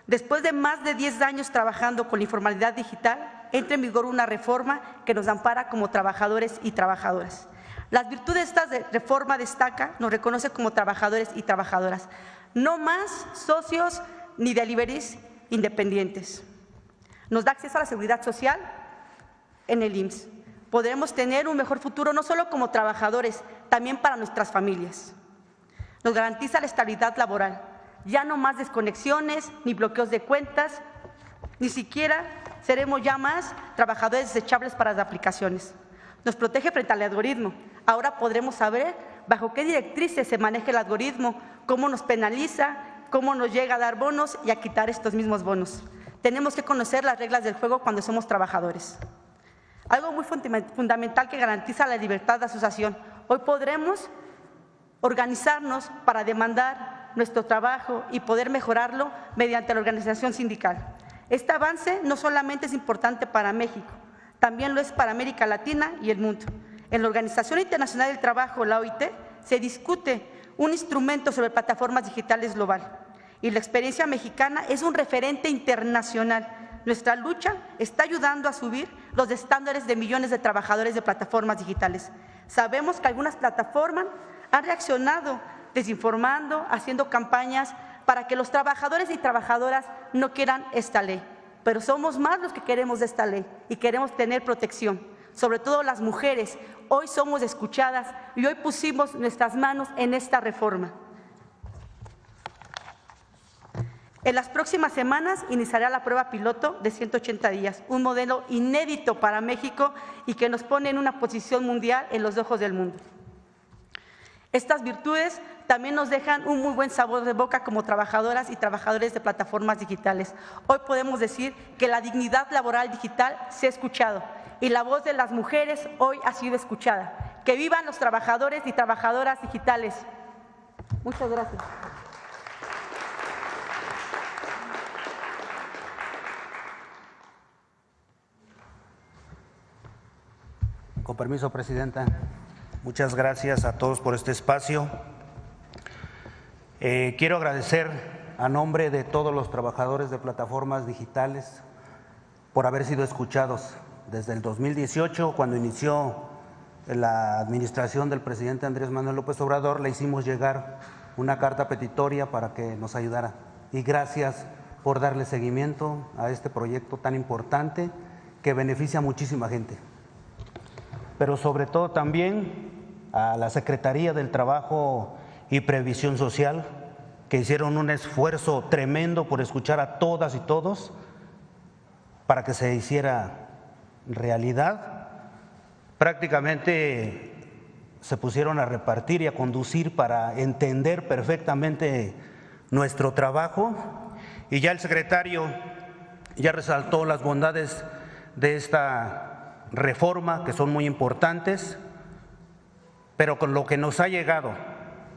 Después de más de 10 años trabajando con la informalidad digital, entra en vigor una reforma que nos ampara como trabajadores y trabajadoras. Las virtudes de esta reforma destaca, nos reconoce como trabajadores y trabajadoras. No más socios ni deliveries independientes. Nos da acceso a la seguridad social en el IMSS. Podremos tener un mejor futuro no solo como trabajadores, también para nuestras familias. Nos garantiza la estabilidad laboral. Ya no más desconexiones, ni bloqueos de cuentas, ni siquiera seremos ya más trabajadores desechables para las aplicaciones. Nos protege frente al algoritmo. Ahora podremos saber bajo qué directrices se maneja el algoritmo, cómo nos penaliza, cómo nos llega a dar bonos y a quitar estos mismos bonos. Tenemos que conocer las reglas del juego cuando somos trabajadores. Algo muy fundamental que garantiza la libertad de asociación. Hoy podremos organizarnos para demandar nuestro trabajo y poder mejorarlo mediante la organización sindical. Este avance no solamente es importante para México, también lo es para América Latina y el mundo. En la Organización Internacional del Trabajo, la OIT, se discute un instrumento sobre plataformas digitales global y la experiencia mexicana es un referente internacional. Nuestra lucha está ayudando a subir los estándares de millones de trabajadores de plataformas digitales. Sabemos que algunas plataformas han reaccionado desinformando, haciendo campañas para que los trabajadores y trabajadoras no quieran esta ley. Pero somos más los que queremos esta ley y queremos tener protección. Sobre todo las mujeres, hoy somos escuchadas y hoy pusimos nuestras manos en esta reforma. En las próximas semanas iniciará la prueba piloto de 180 días, un modelo inédito para México y que nos pone en una posición mundial en los ojos del mundo. Estas virtudes también nos dejan un muy buen sabor de boca como trabajadoras y trabajadores de plataformas digitales. Hoy podemos decir que la dignidad laboral digital se ha escuchado y la voz de las mujeres hoy ha sido escuchada. ¡Que vivan los trabajadores y trabajadoras digitales! Muchas gracias. Con permiso, Presidenta. Muchas gracias a todos por este espacio. Quiero agradecer a nombre de todos los trabajadores de plataformas digitales por haber sido escuchados. Desde el 2018, cuando inició la administración del presidente Andrés Manuel López Obrador, le hicimos llegar una carta petitoria para que nos ayudara. Y gracias por darle seguimiento a este proyecto tan importante que beneficia a muchísima gente. Pero sobre todo también a la Secretaría del Trabajo y Previsión Social, que hicieron un esfuerzo tremendo por escuchar a todas y todos para que se hiciera realidad. Prácticamente se pusieron a repartir y a conducir para entender perfectamente nuestro trabajo, y ya el secretario ya resaltó las bondades de esta reforma, que son muy importantes, pero con lo que nos ha llegado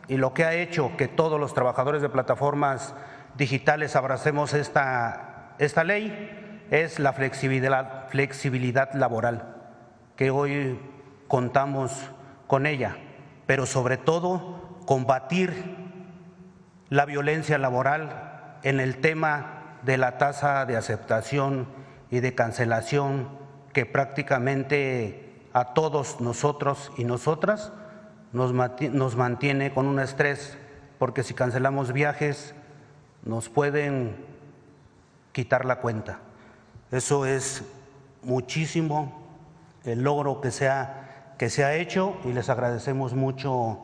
y lo que ha hecho que todos los trabajadores de plataformas digitales abracemos esta ley es la flexibilidad laboral, que hoy contamos con ella. pero sobre todo combatir la violencia laboral en el tema de la tasa de aceptación y de cancelación que prácticamente a todos nosotros y nosotras nos mantiene con un estrés, porque si cancelamos viajes nos pueden quitar la cuenta. Eso es muchísimo el logro que se ha hecho y les agradecemos mucho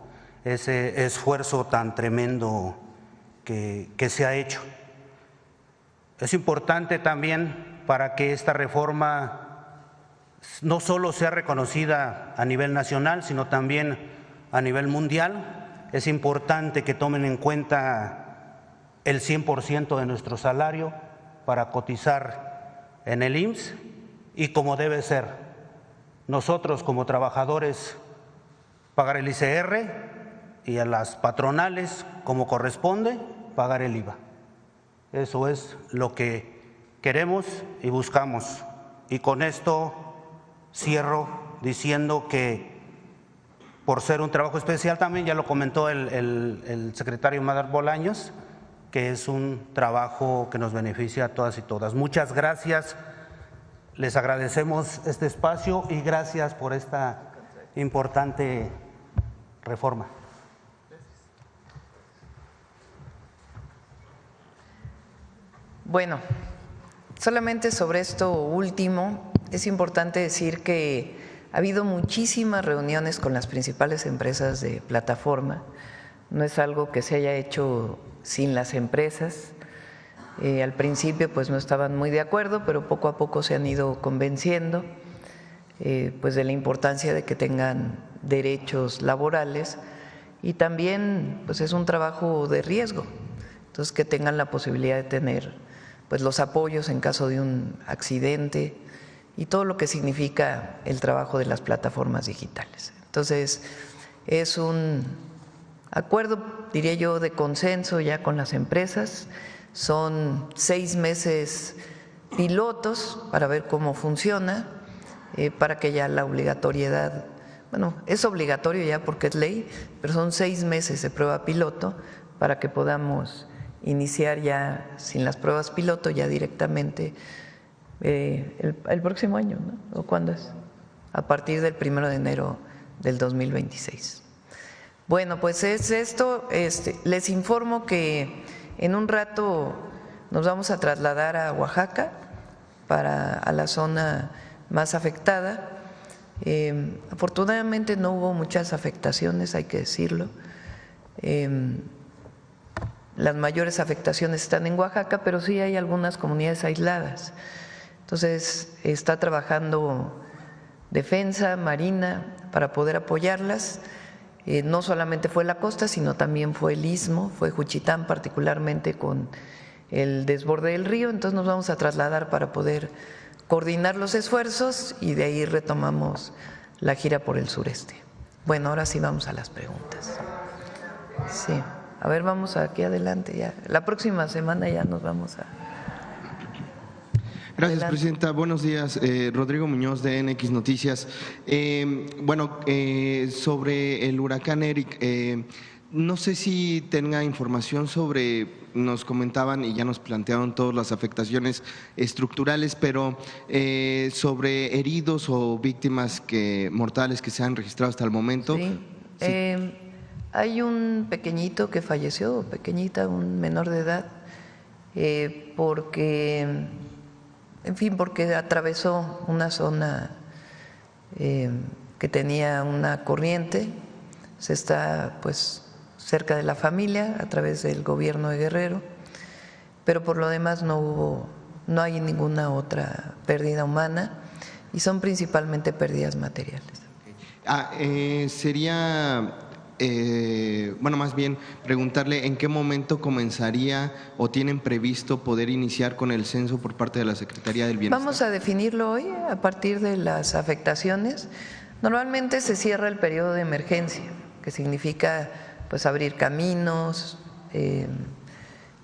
ese esfuerzo tan tremendo que se ha hecho. Es importante también para que esta reforma no solo sea reconocida a nivel nacional, sino también a nivel mundial. Es importante que tomen en cuenta el 100% de nuestro salario para cotizar en el IMSS y como debe ser, nosotros como trabajadores pagar el ICR y a las patronales como corresponde pagar el IVA. Eso es lo que queremos y buscamos. Y con esto cierro diciendo que por ser un trabajo especial también, ya lo comentó el secretario Madar Bolaños, que es un trabajo que nos beneficia a todas y todas. Muchas gracias, les agradecemos este espacio y gracias por esta importante reforma. Bueno, solamente sobre esto último, es importante decir que ha habido muchísimas reuniones con las principales empresas de plataforma. No es algo que se haya hecho sin las empresas. Al principio pues no estaban muy de acuerdo, pero poco a poco se han ido convenciendo pues de la importancia de que tengan derechos laborales y también pues es un trabajo de riesgo, entonces que tengan la posibilidad de tener pues los apoyos en caso de un accidente y todo lo que significa el trabajo de las plataformas digitales. Entonces es un acuerdo, diría yo, de consenso ya con las empresas. Son 6 meses pilotos para ver cómo funciona, para que ya la obligatoriedad, bueno, es obligatorio ya porque es ley, pero son 6 meses de prueba piloto para que podamos iniciar ya sin las pruebas piloto, ya directamente el próximo año, ¿no? ¿O cuándo es? A partir del 1 de enero del 2026. Bueno, pues es esto. Les informo que en un rato nos vamos a trasladar a Oaxaca, a la zona más afectada. Afortunadamente no hubo muchas afectaciones, hay que decirlo. Las mayores afectaciones están en Oaxaca, pero sí hay algunas comunidades aisladas. Entonces está trabajando Defensa, Marina, para poder apoyarlas. No solamente fue la costa, sino también fue el istmo, fue Juchitán particularmente con el desborde del río. Entonces nos vamos a trasladar para poder coordinar los esfuerzos y de ahí retomamos la gira por el sureste. Bueno, ahora sí vamos a las preguntas. Sí, a ver, vamos aquí adelante ya. La próxima semana ya nos vamos a… Gracias, Adelante. Presidenta. Buenos días. Rodrigo Muñoz, de NX Noticias. Sobre el huracán Eric, no sé si tenga información sobre, nos comentaban y ya nos plantearon todas las afectaciones estructurales, pero sobre heridos o víctimas mortales que se han registrado hasta el momento. Sí. Sí. Hay un pequeñito que falleció, pequeñita, un menor de edad, porque atravesó una zona que tenía una corriente, se está pues cerca de la familia a través del gobierno de Guerrero, pero por lo demás no hay ninguna otra pérdida humana y son principalmente pérdidas materiales. Más bien preguntarle en qué momento comenzaría o tienen previsto poder iniciar con el censo por parte de la Secretaría del Bienestar. Vamos a definirlo hoy a partir de las afectaciones. Normalmente se cierra el periodo de emergencia, que significa pues abrir caminos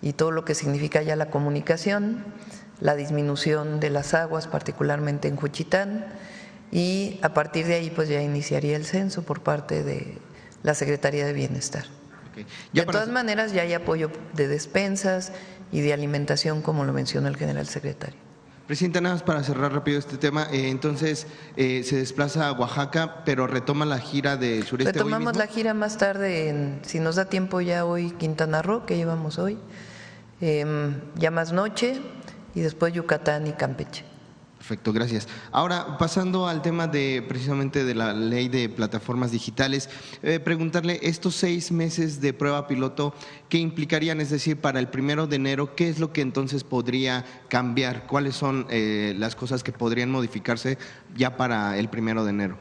y todo lo que significa ya la comunicación, la disminución de las aguas, particularmente en Juchitán, y a partir de ahí pues ya iniciaría el censo por parte de la Secretaría de Bienestar. Okay. De todas maneras, ya hay apoyo de despensas y de alimentación, como lo mencionó el general secretario. Presidenta, nada más para cerrar rápido este tema, entonces se desplaza a Oaxaca, pero retoma la gira del sureste. Retomamos la gira más tarde, si nos da tiempo ya hoy, Quintana Roo, que llevamos hoy, ya más noche, y después Yucatán y Campeche. Perfecto, gracias. Ahora, pasando al tema precisamente de la ley de plataformas digitales, preguntarle, estos 6 meses de prueba piloto, ¿qué implicarían? Es decir, para el 1 de enero, ¿qué es lo que entonces podría cambiar? ¿Cuáles son las cosas que podrían modificarse ya para el 1 de enero?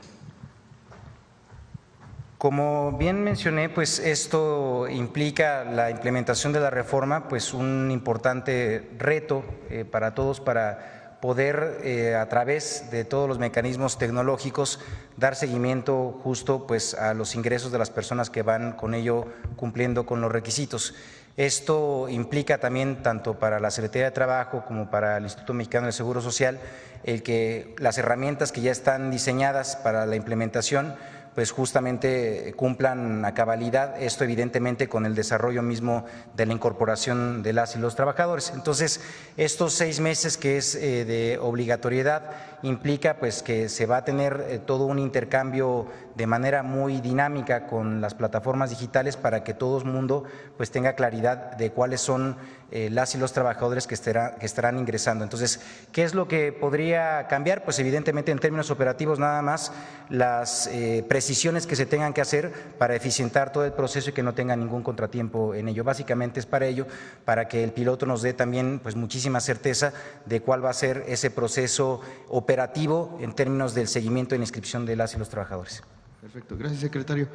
Como bien mencioné, pues esto implica la implementación de la reforma, pues un importante reto para todos, para poder a través de todos los mecanismos tecnológicos dar seguimiento justo pues a los ingresos de las personas que van con ello cumpliendo con los requisitos. Esto implica también tanto para la Secretaría de Trabajo como para el Instituto Mexicano del Seguro Social el que las herramientas que ya están diseñadas para la implementación pues justamente cumplan a cabalidad, esto evidentemente con el desarrollo mismo de la incorporación de las y los trabajadores. Entonces, estos 6 meses que es de obligatoriedad implica pues que se va a tener todo un intercambio de manera muy dinámica con las plataformas digitales para que todo el mundo pues tenga claridad de cuáles son las y los trabajadores que estarán ingresando. Entonces, ¿qué es lo que podría cambiar? Pues evidentemente en términos operativos nada más las precisiones que se tengan que hacer para eficientar todo el proceso y que no tenga ningún contratiempo en ello. Básicamente es para ello, para que el piloto nos dé también pues muchísima certeza de cuál va a ser ese proceso operativo en términos del seguimiento e inscripción de las y los trabajadores. Perfecto, gracias secretario.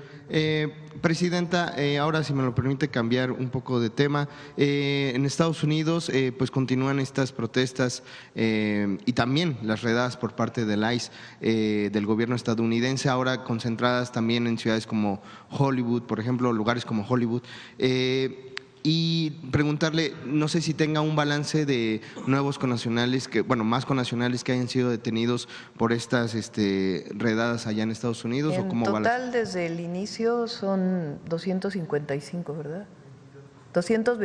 Presidenta, ahora si me lo permite cambiar un poco de tema, en Estados Unidos pues continúan estas protestas y también las redadas por parte del ICE del gobierno estadounidense, ahora concentradas también en ciudades como Hollywood, por ejemplo, lugares como Hollywood. Y preguntarle, no sé si tenga un balance de nuevos connacionales, más connacionales que hayan sido detenidos por estas redadas allá en Estados Unidos. En o cómo total, desde el inicio son 255, ¿verdad? 200.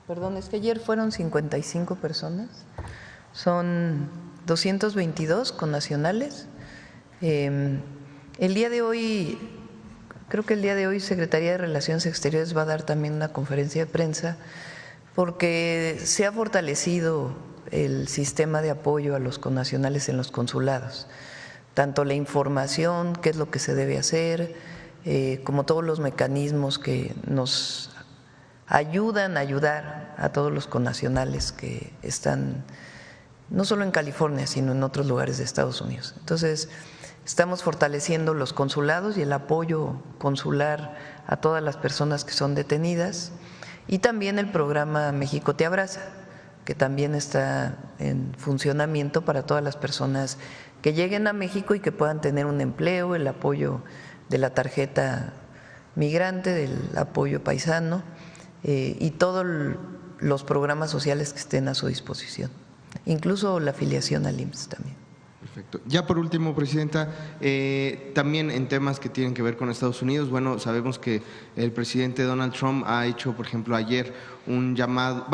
Perdón, es que ayer fueron 55 personas. Son 222 connacionales. El día de hoy… Creo que el día de hoy Secretaría de Relaciones Exteriores va a dar también una conferencia de prensa porque se ha fortalecido el sistema de apoyo a los connacionales en los consulados, tanto la información, qué es lo que se debe hacer, como todos los mecanismos que nos ayudan a ayudar a todos los connacionales que están no solo en California, sino en otros lugares de Estados Unidos. Entonces, estamos fortaleciendo los consulados y el apoyo consular a todas las personas que son detenidas y también el programa México Te Abraza, que también está en funcionamiento para todas las personas que lleguen a México y que puedan tener un empleo, el apoyo de la tarjeta migrante, del apoyo paisano y todos los programas sociales que estén a su disposición, incluso la afiliación al IMSS también. Perfecto. Ya por último, Presidenta, también en temas que tienen que ver con Estados Unidos, bueno, sabemos que el presidente Donald Trump ha hecho, por ejemplo, ayer un llamado,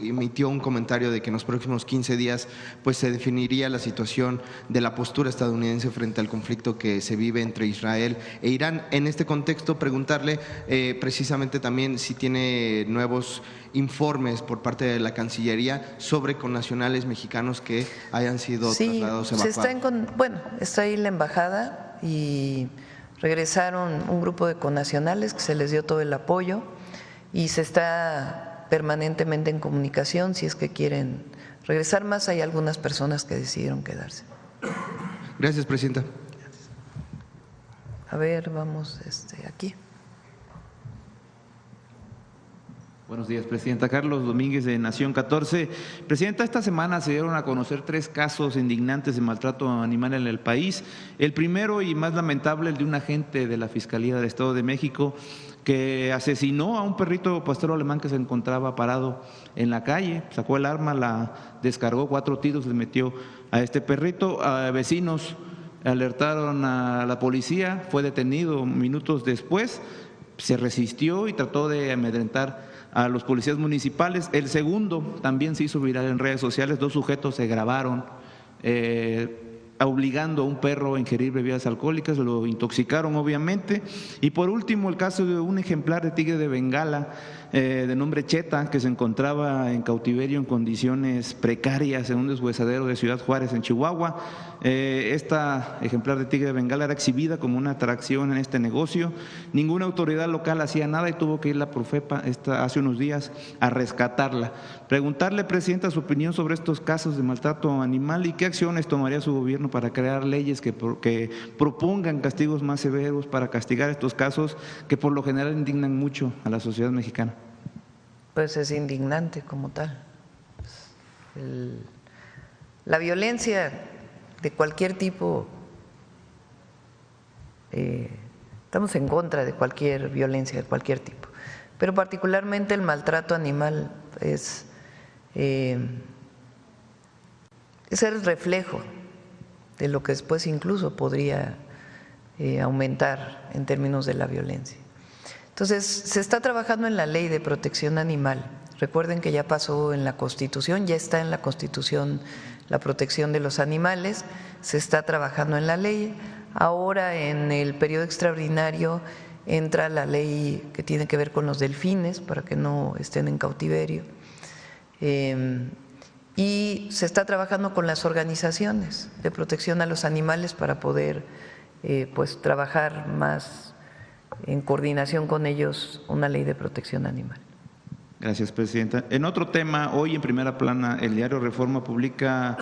emitió un comentario de que en los próximos 15 días pues se definiría la situación de la postura estadounidense frente al conflicto que se vive entre Israel e Irán. En este contexto, preguntarle precisamente también si tiene nuevos informes por parte de la Cancillería sobre connacionales mexicanos que hayan sido trasladados, evacuados. Está ahí la embajada y regresaron un grupo de connacionales que se les dio todo el apoyo y se está permanentemente en comunicación si es que quieren regresar más. Hay algunas personas que decidieron quedarse. Gracias, Presidenta. A ver, vamos aquí. Buenos días, Presidenta. Carlos Domínguez, de Nación 14. Presidenta, esta semana se dieron a conocer 3 casos indignantes de maltrato animal en el país. El primero y más lamentable, el de un agente de la Fiscalía del Estado de México que asesinó a un perrito pastor alemán que se encontraba parado en la calle, sacó el arma, la descargó, 4 tiros le metió a este perrito. A vecinos alertaron a la policía, fue detenido minutos después, se resistió y trató de amedrentar a los policías municipales. El segundo también se hizo viral en redes sociales, 2 sujetos se grabaron obligando a un perro a ingerir bebidas alcohólicas, lo intoxicaron obviamente. Y por último, el caso de un ejemplar de tigre de Bengala de nombre Cheta, que se encontraba en cautiverio en condiciones precarias en un deshuesadero de Ciudad Juárez, en Chihuahua. Esta ejemplar de tigre de Bengala era exhibida como una atracción en este negocio. Ninguna autoridad local hacía nada y tuvo que ir la Profepa hace unos días a rescatarla. Preguntarle, Presidenta, su opinión sobre estos casos de maltrato animal y qué acciones tomaría su gobierno para crear leyes que propongan castigos más severos para castigar estos casos que por lo general indignan mucho a la sociedad mexicana. Pues es indignante como tal. La violencia de cualquier tipo, estamos en contra de cualquier violencia de cualquier tipo, pero particularmente el maltrato animal es el reflejo de lo que después incluso podría aumentar en términos de la violencia. Entonces, se está trabajando en la Ley de Protección Animal. Recuerden que ya pasó en la Constitución, ya está en la Constitución la protección de los animales, se está trabajando en la ley. Ahora, en el periodo extraordinario, entra la ley que tiene que ver con los delfines para que no estén en cautiverio. Y se está trabajando con las organizaciones de protección a los animales para poder pues trabajar más en coordinación con ellos una ley de protección animal. Gracias, Presidenta. En otro tema, hoy en primera plana, el diario Reforma publica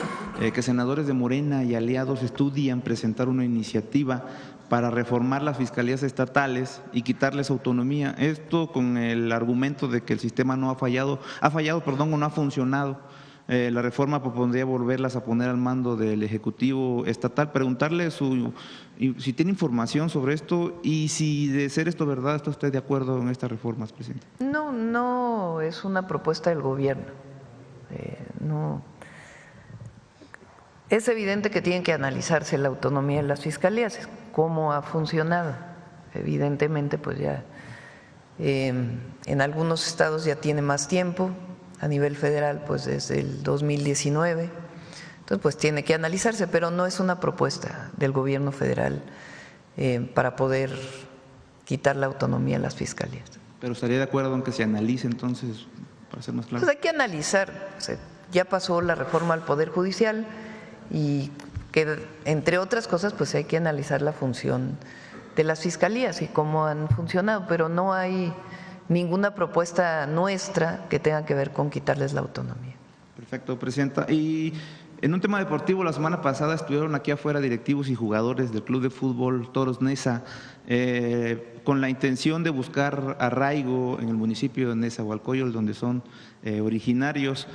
que senadores de Morena y aliados estudian presentar una iniciativa para reformar las fiscalías estatales y quitarles autonomía. Esto con el argumento de que el sistema no ha fallado o no ha funcionado. La reforma propondría volverlas a poner al mando del Ejecutivo Estatal. Preguntarle si tiene información sobre esto y si de ser esto verdad, ¿está usted de acuerdo en estas reformas, Presidente? No es una propuesta del gobierno. No. Es evidente que tienen que analizarse la autonomía de las fiscalías, cómo ha funcionado. Evidentemente, pues ya en algunos estados ya tiene más tiempo. A nivel federal, pues desde el 2019, entonces pues tiene que analizarse, pero no es una propuesta del gobierno federal para poder quitar la autonomía a las fiscalías. Pero estaría de acuerdo en que se analice entonces, para ser más claro. Pues hay que analizar, ya pasó la reforma al Poder Judicial y que entre otras cosas pues hay que analizar la función de las fiscalías y cómo han funcionado, pero no hay ninguna propuesta nuestra que tenga que ver con quitarles la autonomía. Perfecto, Presidenta. Y en un tema deportivo, la semana pasada estuvieron aquí afuera directivos y jugadores del Club de Fútbol Toros Neza con la intención de buscar arraigo en el municipio de Nezahualcóyotl, donde son originarios,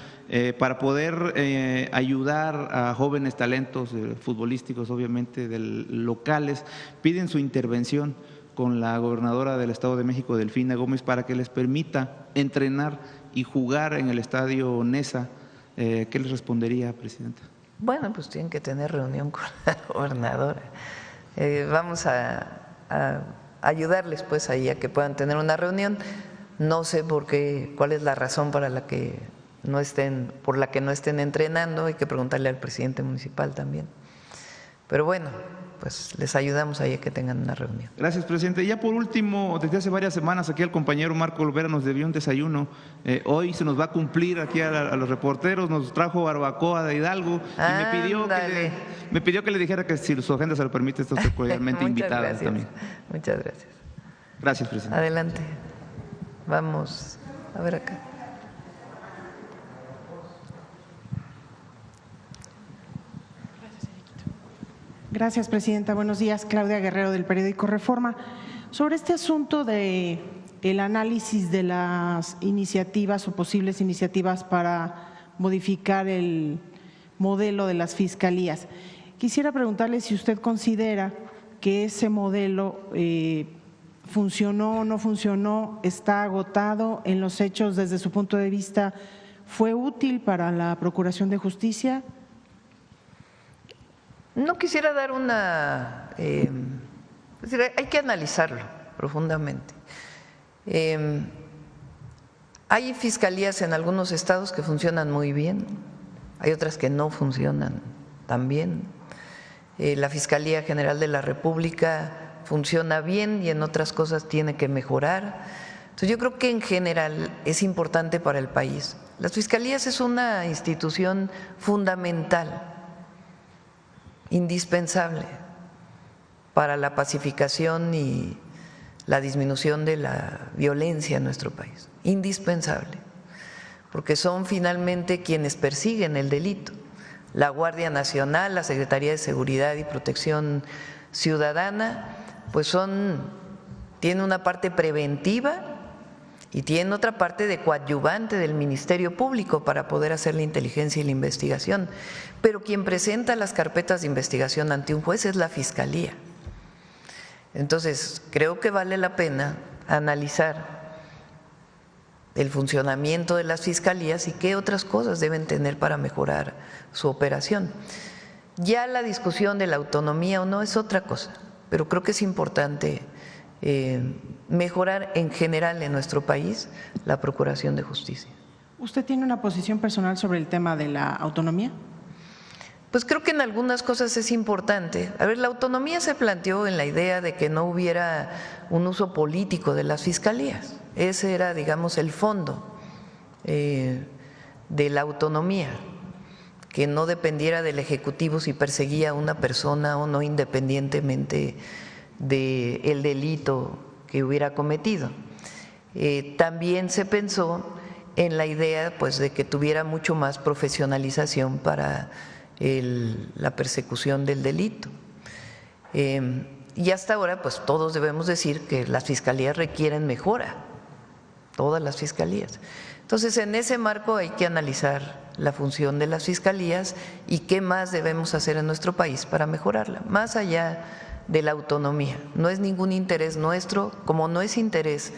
para poder ayudar a jóvenes talentos futbolísticos, obviamente, locales. Piden su intervención con la gobernadora del Estado de México, Delfina Gómez, para que les permita entrenar y jugar en el estadio Neza. ¿Qué les respondería, Presidenta? Bueno, pues tienen que tener reunión con la gobernadora. Vamos a ayudarles pues ahí a que puedan tener una reunión. No sé cuál es la razón por la que no estén entrenando. Hay que preguntarle al presidente municipal también. Pero bueno, pues les ayudamos ahí a que tengan una reunión. Gracias, Presidente. Y ya por último, desde hace varias semanas aquí el compañero Marco Olvera nos debió un desayuno. Hoy se nos va a cumplir aquí a los reporteros, nos trajo barbacoa de Hidalgo y me pidió que le dijera que si su agenda se lo permite, está usted cordialmente invitada gracias. también. Muchas gracias. Gracias, Presidente. Adelante. Vamos a ver acá. Gracias, Presidenta. Buenos días. Claudia Guerrero, del periódico Reforma. Sobre este asunto del análisis de las iniciativas o posibles iniciativas para modificar el modelo de las fiscalías, quisiera preguntarle si usted considera que ese modelo funcionó o no funcionó, está agotado en los hechos desde su punto de vista, ¿fue útil para la Procuración de Justicia? No quisiera dar una… es decir, hay que analizarlo profundamente. Hay fiscalías en algunos estados que funcionan muy bien, hay otras que no funcionan tan bien. La Fiscalía General de la República funciona bien y en otras cosas tiene que mejorar. Entonces yo creo que en general es importante para el país. Las fiscalías es una institución fundamental, indispensable para la pacificación y la disminución de la violencia en nuestro país, indispensable, porque son finalmente quienes persiguen el delito. La Guardia Nacional, la Secretaría de Seguridad y Protección Ciudadana, pues tiene una parte preventiva y tiene otra parte de coadyuvante del Ministerio Público para poder hacer la inteligencia y la investigación. Pero quien presenta las carpetas de investigación ante un juez es la Fiscalía. Entonces, creo que vale la pena analizar el funcionamiento de las fiscalías y qué otras cosas deben tener para mejorar su operación. Ya la discusión de la autonomía o no es otra cosa, pero creo que es importante mejorar en general en nuestro país la procuración de justicia. ¿Usted tiene una posición personal sobre el tema de la autonomía? Pues creo que en algunas cosas es importante. A ver, la autonomía se planteó en la idea de que no hubiera un uso político de las fiscalías. Ese era, digamos, el fondo de la autonomía, que no dependiera del Ejecutivo si perseguía a una persona o no, independientemente del delito que hubiera cometido. También se pensó en la idea, pues, de que tuviera mucho más profesionalización para la persecución del delito. Y hasta ahora, pues todos debemos decir que las fiscalías requieren mejora, todas las fiscalías. Entonces, en ese marco hay que analizar la función de las fiscalías y qué más debemos hacer en nuestro país para mejorarla, más allá de la autonomía. No es ningún interés nuestro, como no es interés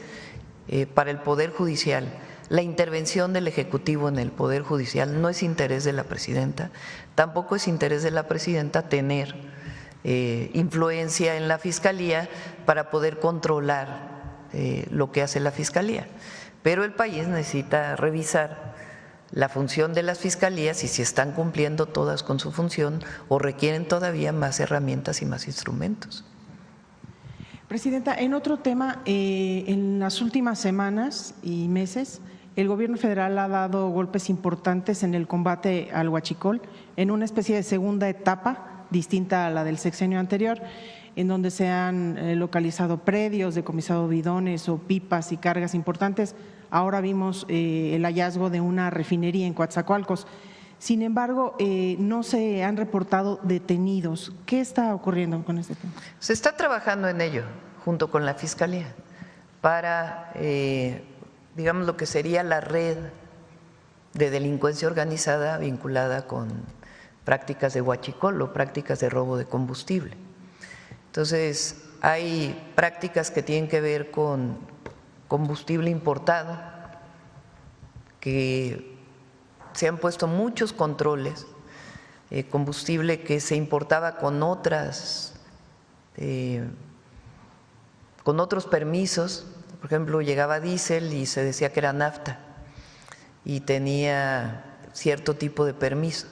para el Poder Judicial. La intervención del Ejecutivo en el Poder Judicial no es interés de la presidenta, tampoco es interés de la presidenta tener influencia en la Fiscalía para poder controlar lo que hace la Fiscalía. Pero el país necesita revisar la función de las fiscalías y si están cumpliendo todas con su función o requieren todavía más herramientas y más instrumentos. Presidenta, en otro tema, en las últimas semanas y meses, el gobierno federal ha dado golpes importantes en el combate al huachicol, en una especie de segunda etapa distinta a la del sexenio anterior, en donde se han localizado predios, decomisado bidones o pipas y cargas importantes. Ahora vimos el hallazgo de una refinería en Coatzacoalcos. Sin embargo, no se han reportado detenidos. ¿Qué está ocurriendo con este tema? Se está trabajando en ello, junto con la Fiscalía, para, digamos, lo que sería la red de delincuencia organizada vinculada con prácticas de huachicol o prácticas de robo de combustible. Entonces, hay prácticas que tienen que ver con combustible importado, que se han puesto muchos controles, combustible que se importaba con otros permisos. Por ejemplo, llegaba diésel y se decía que era nafta y tenía cierto tipo de permiso.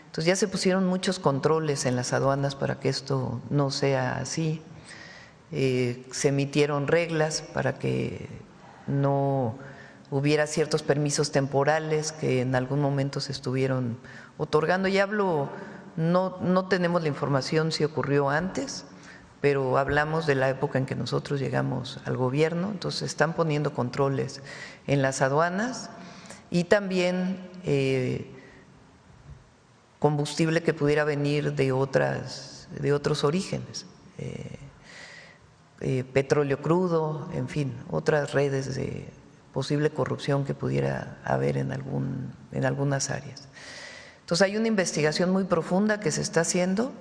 Entonces ya se pusieron muchos controles en las aduanas para que esto no sea así. Se emitieron reglas para que no hubiera ciertos permisos temporales que en algún momento se estuvieron otorgando. Y hablo, no tenemos la información si ocurrió antes, pero hablamos de la época en que nosotros llegamos al gobierno. Entonces están poniendo controles en las aduanas y también combustible que pudiera venir de otros orígenes, petróleo crudo, en fin, otras redes de posible corrupción que pudiera haber en algunas áreas. Entonces hay una investigación muy profunda que se está haciendo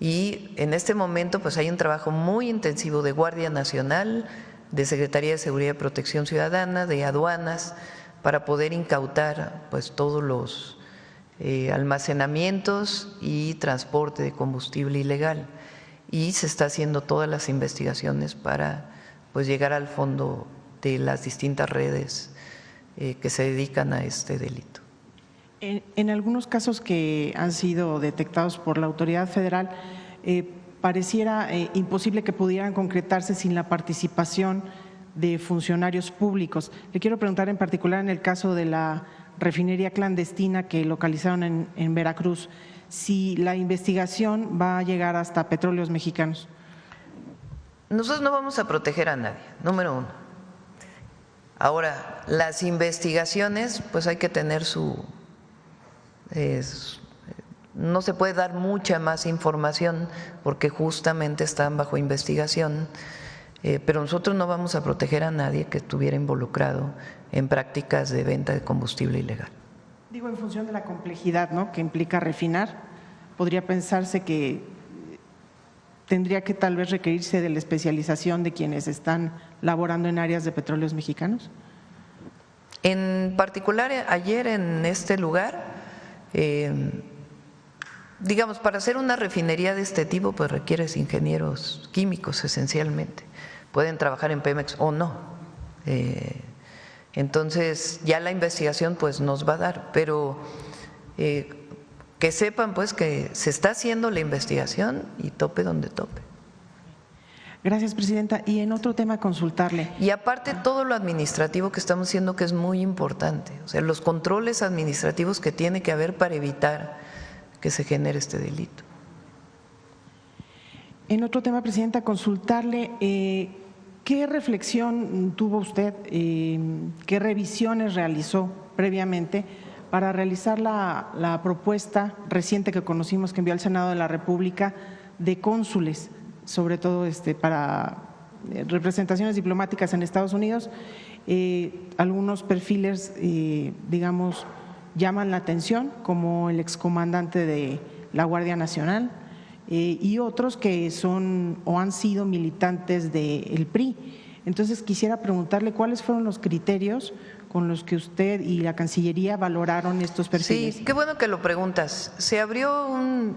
y en este momento pues hay un trabajo muy intensivo de Guardia Nacional, de Secretaría de Seguridad y Protección Ciudadana, de aduanas, para poder incautar pues todos los almacenamientos y transporte de combustible ilegal. Y se está haciendo todas las investigaciones para pues llegar al fondo de las distintas redes que se dedican a este delito. En algunos casos que han sido detectados por la autoridad federal, pareciera imposible que pudieran concretarse sin la participación de funcionarios públicos. Le quiero preguntar en particular en el caso de la refinería clandestina que localizaron en Veracruz, si la investigación va a llegar hasta Petróleos Mexicanos. Nosotros no vamos a proteger a nadie, número uno. Ahora, las investigaciones, pues hay que tener no se puede dar mucha más información porque justamente están bajo investigación, pero nosotros no vamos a proteger a nadie que estuviera involucrado en prácticas de venta de combustible ilegal. Digo, en función de la complejidad, ¿no?, que implica refinar, podría pensarse que tendría que tal vez requerirse de la especialización de quienes están laborando en áreas de Petróleos Mexicanos. En particular, ayer en este lugar, digamos, para hacer una refinería de este tipo, pues requieres ingenieros químicos esencialmente. Pueden trabajar en Pemex o no. Entonces, ya la investigación pues nos va a dar, pero que sepan pues que se está haciendo la investigación y tope donde tope. Gracias, Presidenta. Y en otro tema, consultarle. Y aparte todo lo administrativo que estamos haciendo, que es muy importante, o sea, los controles administrativos que tiene que haber para evitar que se genere este delito. En otro tema, Presidenta, consultarle qué reflexión tuvo usted, qué revisiones realizó previamente para realizar la propuesta reciente que conocimos que envió al Senado de la República de cónsules, sobre todo para representaciones diplomáticas en Estados Unidos. Algunos perfiles, digamos, llaman la atención, como el excomandante de la Guardia Nacional y otros que son o han sido militantes del PRI. Entonces quisiera preguntarle cuáles fueron los criterios con los que usted y la Cancillería valoraron estos perfiles. Sí, qué bueno que lo preguntas. Se abrió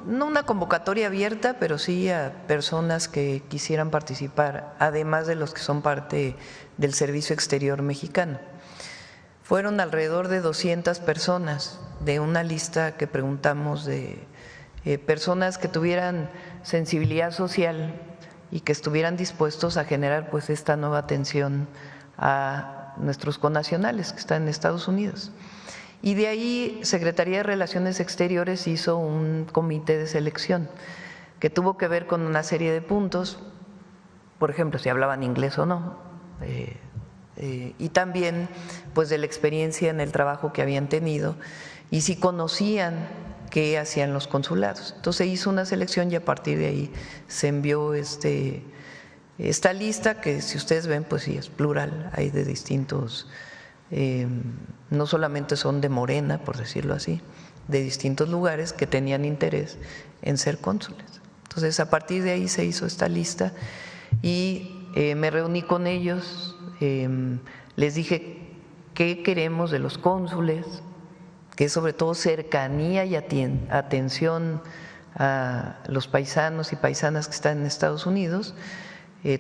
no una convocatoria abierta, pero sí a personas que quisieran participar, además de los que son parte del Servicio Exterior Mexicano. Fueron alrededor de 200 personas de una lista que preguntamos de personas que tuvieran sensibilidad social y que estuvieran dispuestos a generar pues esta nueva atención a nuestros connacionales que están en Estados Unidos. Y de ahí Secretaría de Relaciones Exteriores hizo un comité de selección que tuvo que ver con una serie de puntos, por ejemplo, si hablaban inglés o no, y también pues de la experiencia en el trabajo que habían tenido y si conocían qué hacían los consulados. Entonces hizo una selección y a partir de ahí se envió esta lista que, si ustedes ven, pues sí es plural, hay de distintos, no solamente son de Morena, por decirlo así, de distintos lugares que tenían interés en ser cónsules. Entonces a partir de ahí se hizo esta lista y me reuní con ellos, les dije qué queremos de los cónsules, que es sobre todo cercanía y atención a los paisanos y paisanas que están en Estados Unidos.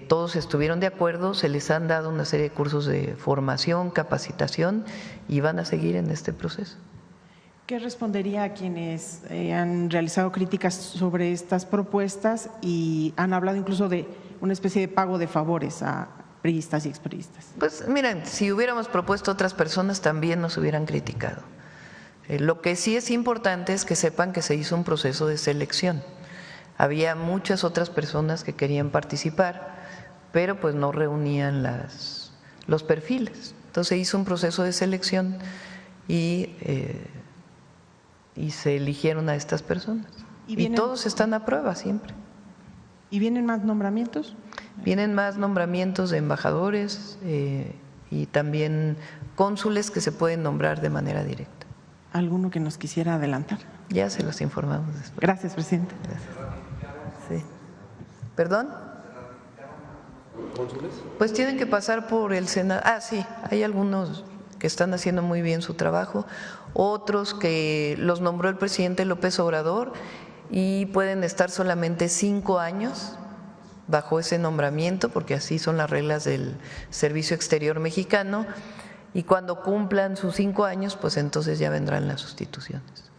Todos estuvieron de acuerdo, se les han dado una serie de cursos de formación, capacitación y van a seguir en este proceso. ¿Qué respondería a quienes han realizado críticas sobre estas propuestas y han hablado incluso de una especie de pago de favores a priistas y expriistas? Pues miren, si hubiéramos propuesto otras personas también nos hubieran criticado. Lo que sí es importante es que sepan que se hizo un proceso de selección. Había muchas otras personas que querían participar, pero pues no reunían los perfiles. Entonces se hizo un proceso de selección y se eligieron a estas personas. Y todos están a prueba siempre. ¿Y vienen más nombramientos? Vienen más nombramientos de embajadores y también cónsules que se pueden nombrar de manera directa. ¿Alguno que nos quisiera adelantar? Ya se los informamos después. Gracias, Presidente. Gracias. Sí. ¿Perdón? ¿Cónsules? Pues tienen que pasar por el Senado. Ah, sí, hay algunos que están haciendo muy bien su trabajo, otros que los nombró el presidente López Obrador y pueden estar solamente 5 años bajo ese nombramiento, porque así son las reglas del Servicio Exterior Mexicano, y cuando cumplan sus 5 años, pues entonces ya vendrán las sustituciones.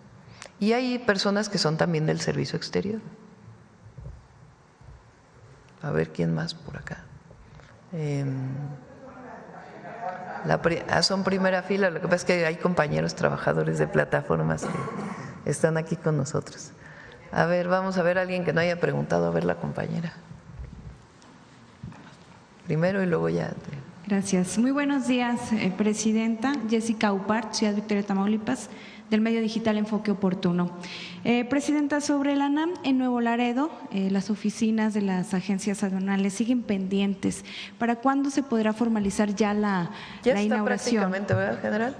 Y hay personas que son también del Servicio Exterior. A ver quién más por acá. Son primera fila, lo que pasa es que hay compañeros trabajadores de plataformas que están aquí con nosotros. A ver, vamos a ver a alguien que no haya preguntado, a ver la compañera. Primero y luego ya. Gracias. Muy buenos días, Presidenta. Jessica Upart, Ciudad Victoria, Tamaulipas, del medio digital Enfoque Oportuno. Presidenta, sobre la ANAM en Nuevo Laredo, las oficinas de las agencias aduanales siguen pendientes. ¿Para cuándo se podrá formalizar ya la inauguración? Prácticamente, ¿verdad, general?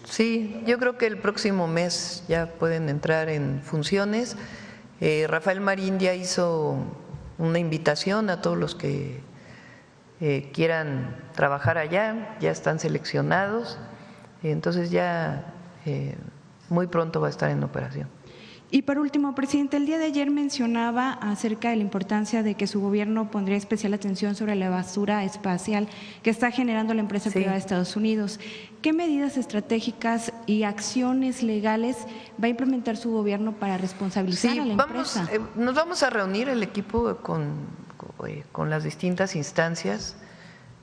Sí, yo creo que el próximo mes ya pueden entrar en funciones. Rafael Marín ya hizo una invitación a todos los que quieran trabajar allá, ya están seleccionados, entonces ya muy pronto va a estar en operación. Y por último, presidente, el día de ayer mencionaba acerca de la importancia de que su gobierno pondría especial atención sobre la basura espacial que está generando la empresa privada de Estados Unidos. ¿Qué medidas estratégicas y acciones legales va a implementar su gobierno para responsabilizar a la empresa? Nos vamos a reunir el equipo con las distintas instancias.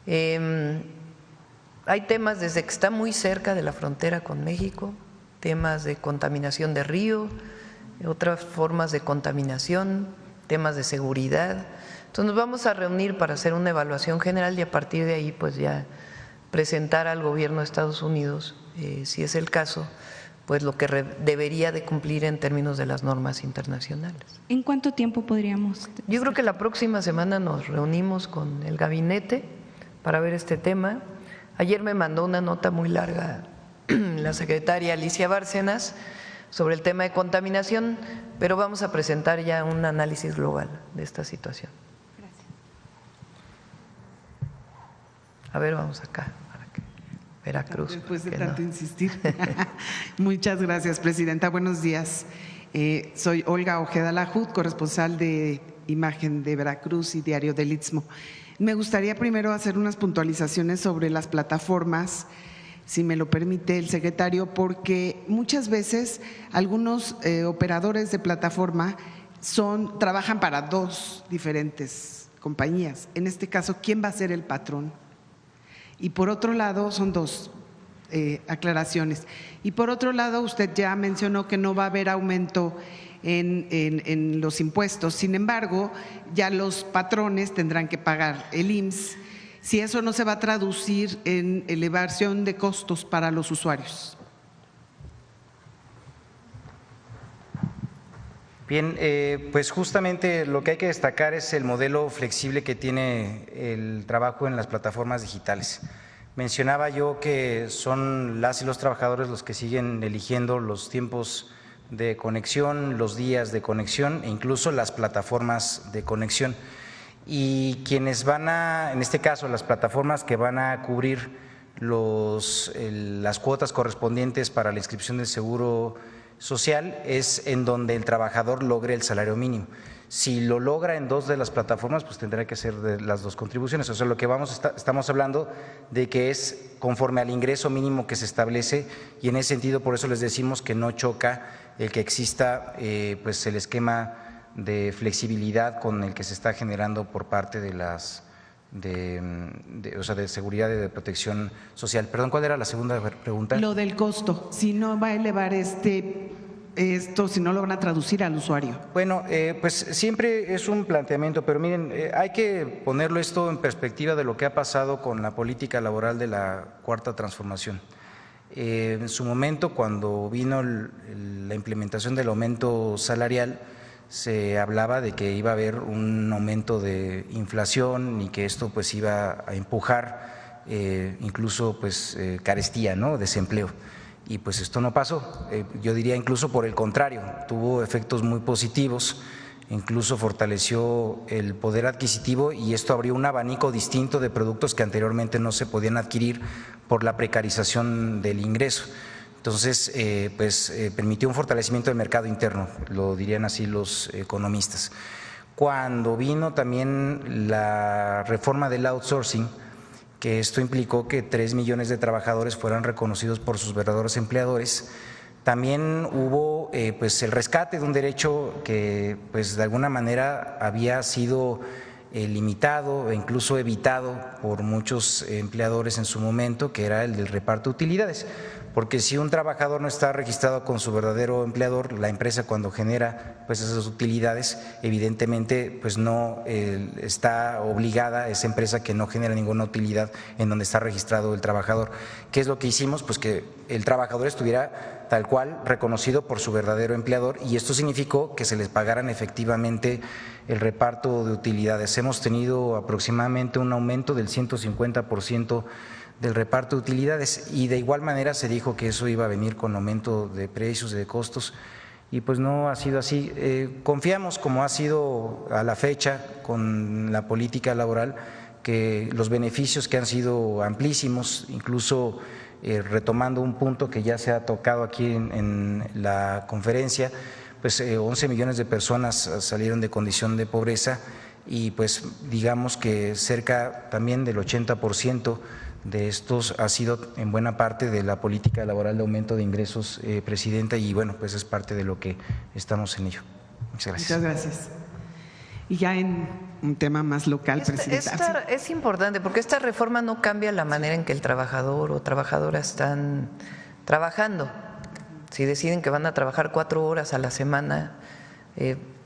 Hay temas desde que está muy cerca de la frontera con México, temas de contaminación de río, otras formas de contaminación, temas de seguridad. Entonces nos vamos a reunir para hacer una evaluación general y a partir de ahí pues ya presentar al gobierno de Estados Unidos, si es el caso, pues lo que debería de cumplir en términos de las normas internacionales. ¿En cuánto tiempo podríamos? Yo creo que la próxima semana nos reunimos con el gabinete para ver este tema. Ayer me mandó una nota muy larga la secretaria Alicia Bárcenas sobre el tema de contaminación, pero vamos a presentar ya un análisis global de esta situación. Gracias. A ver, vamos acá. Veracruz. Después de tanto insistir. Muchas gracias, Presidenta. Buenos días. Soy Olga Ojeda Lajud, corresponsal de Imagen de Veracruz y Diario del Istmo. Me gustaría primero hacer unas puntualizaciones sobre las plataformas, si me lo permite el secretario, porque muchas veces algunos operadores de plataforma trabajan para 2 diferentes compañías. En este caso, ¿quién va a ser el patrón? Y por otro lado, son 2 aclaraciones. Y por otro lado, usted ya mencionó que no va a haber aumento en los impuestos. Sin embargo, ya los patrones tendrán que pagar el IMSS, si eso no se va a traducir en elevación de costos para los usuarios. Bien, pues justamente lo que hay que destacar es el modelo flexible que tiene el trabajo en las plataformas digitales. Mencionaba yo que son las y los trabajadores los que siguen eligiendo los tiempos de conexión, los días de conexión e incluso las plataformas de conexión. Y quienes van en este caso, las plataformas que van a cubrir las cuotas correspondientes para la inscripción del seguro social es en donde el trabajador logre el salario mínimo. Si lo logra en 2 de las plataformas, pues tendrá que ser de las 2 contribuciones. O sea, lo que estamos hablando de que es conforme al ingreso mínimo que se establece y en ese sentido por eso les decimos que no choca el que exista pues el esquema de flexibilidad con el que se está generando por parte de de seguridad y de protección social. Perdón, ¿cuál era la segunda pregunta? Lo del costo, si no va a elevar esto, si no lo van a traducir al usuario. Bueno, pues siempre es un planteamiento, pero miren, hay que ponerlo esto en perspectiva de lo que ha pasado con la política laboral de la Cuarta Transformación. En su momento, cuando vino la implementación del aumento salarial, se hablaba de que iba a haber un aumento de inflación y que esto pues iba a empujar incluso pues carestía, ¿no? Desempleo. Y pues esto no pasó, yo diría incluso por el contrario, tuvo efectos muy positivos incluso fortaleció el poder adquisitivo y esto abrió un abanico distinto de productos que anteriormente no se podían adquirir por la precarización del ingreso. Entonces, permitió un fortalecimiento del mercado interno, lo dirían así los economistas. Cuando vino también la reforma del outsourcing, que esto implicó que 3 millones de trabajadores fueran reconocidos por sus verdaderos empleadores, también hubo el rescate de un derecho que de alguna manera había sido limitado e incluso evitado por muchos empleadores en su momento, que era el del reparto de utilidades. Porque si un trabajador no está registrado con su verdadero empleador, la empresa cuando genera esas utilidades, evidentemente no está obligada esa empresa que no genera ninguna utilidad en donde está registrado el trabajador. ¿Qué es lo que hicimos? Pues que el trabajador estuviera tal cual reconocido por su verdadero empleador y esto significó que se les pagaran efectivamente el reparto de utilidades. Hemos tenido aproximadamente un aumento del 150% del reparto de utilidades y de igual manera se dijo que eso iba a venir con aumento de precios y de costos y no ha sido así. Confiamos, como ha sido a la fecha con la política laboral, que los beneficios que han sido amplísimos, incluso retomando un punto que ya se ha tocado aquí en la conferencia, 11 millones de personas salieron de condición de pobreza y digamos que cerca también del 80% de estos ha sido en buena parte de la política laboral de aumento de ingresos, Presidenta, y es parte de lo que estamos en ello. Muchas gracias. Muchas gracias. Y ya en un tema más local, Presidenta. Es importante porque esta reforma no cambia la manera en que el trabajador o trabajadora están trabajando. Si deciden que van a trabajar 4 horas a la semana,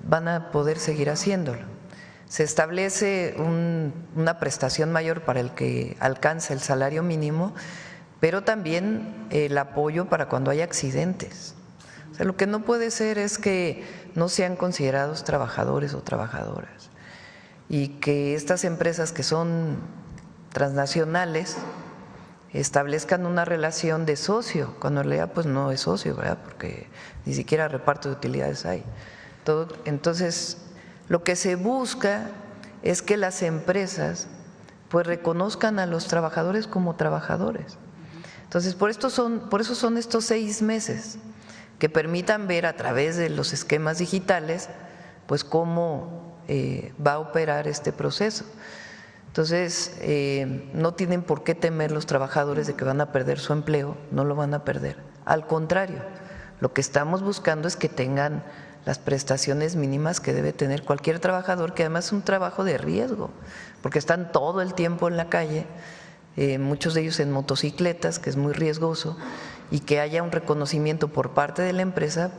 van a poder seguir haciéndolo. Se establece una prestación mayor para el que alcanza el salario mínimo, pero también el apoyo para cuando hay accidentes. O sea, lo que no puede ser es que no sean considerados trabajadores o trabajadoras y que estas empresas que son transnacionales establezcan una relación de socio, cuando en realidad no es socio, ¿verdad? Porque ni siquiera reparto de utilidades hay. Entonces, lo que se busca es que las empresas reconozcan a los trabajadores como trabajadores. Entonces, por eso son estos 6 meses que permitan ver a través de los esquemas digitales cómo va a operar este proceso. Entonces, no tienen por qué temer los trabajadores de que van a perder su empleo, no lo van a perder. Al contrario, lo que estamos buscando es que tengan las prestaciones mínimas que debe tener cualquier trabajador, que además es un trabajo de riesgo, porque están todo el tiempo en la calle, muchos de ellos en motocicletas, que es muy riesgoso, y que haya un reconocimiento por parte de la empresa,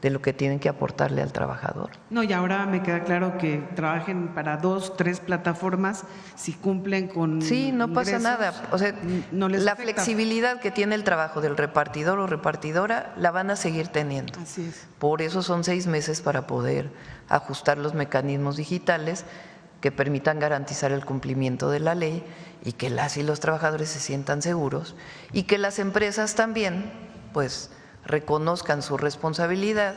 de lo que tienen que aportarle al trabajador. No, y ahora me queda claro que trabajen para 2, 3 plataformas, si cumplen con sí, no ingresos, pasa nada. O sea, no les la afecta. flexibilidad que tiene el trabajo del repartidor o repartidora la van a seguir teniendo. Así es. Por eso son 6 meses para poder ajustar los mecanismos digitales que permitan garantizar el cumplimiento de la ley y que las y los trabajadores se sientan seguros y que las empresas también, reconozcan su responsabilidad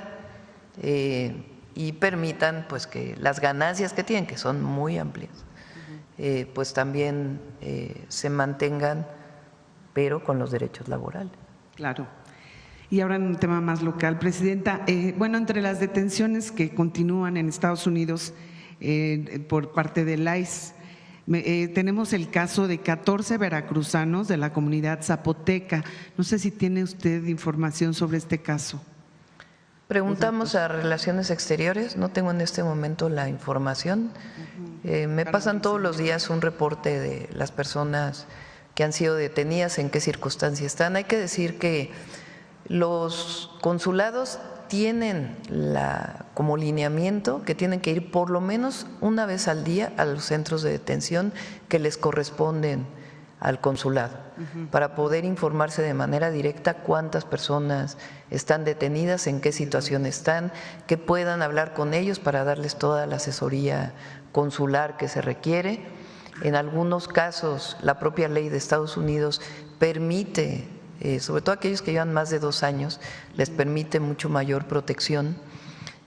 y permitan que las ganancias que tienen, que son muy amplias, también se mantengan, pero con los derechos laborales. Claro. Y ahora en un tema más local, Presidenta, entre las detenciones que continúan en Estados Unidos por parte del ICE, tenemos el caso de 14 veracruzanos de la comunidad zapoteca. No sé si tiene usted información sobre este caso. Preguntamos a Relaciones Exteriores, no tengo en este momento la información. Me pasan todos los días un reporte de las personas que han sido detenidas, en qué circunstancias están. Hay que decir que los consulados tienen como lineamiento que tienen que ir por lo menos una vez al día a los centros de detención que les corresponden al consulado, para poder informarse de manera directa cuántas personas están detenidas, en qué situación están, que puedan hablar con ellos para darles toda la asesoría consular que se requiere. En algunos casos, la propia ley de Estados Unidos permite, sobre todo aquellos que llevan más de 2 años, les permite mucho mayor protección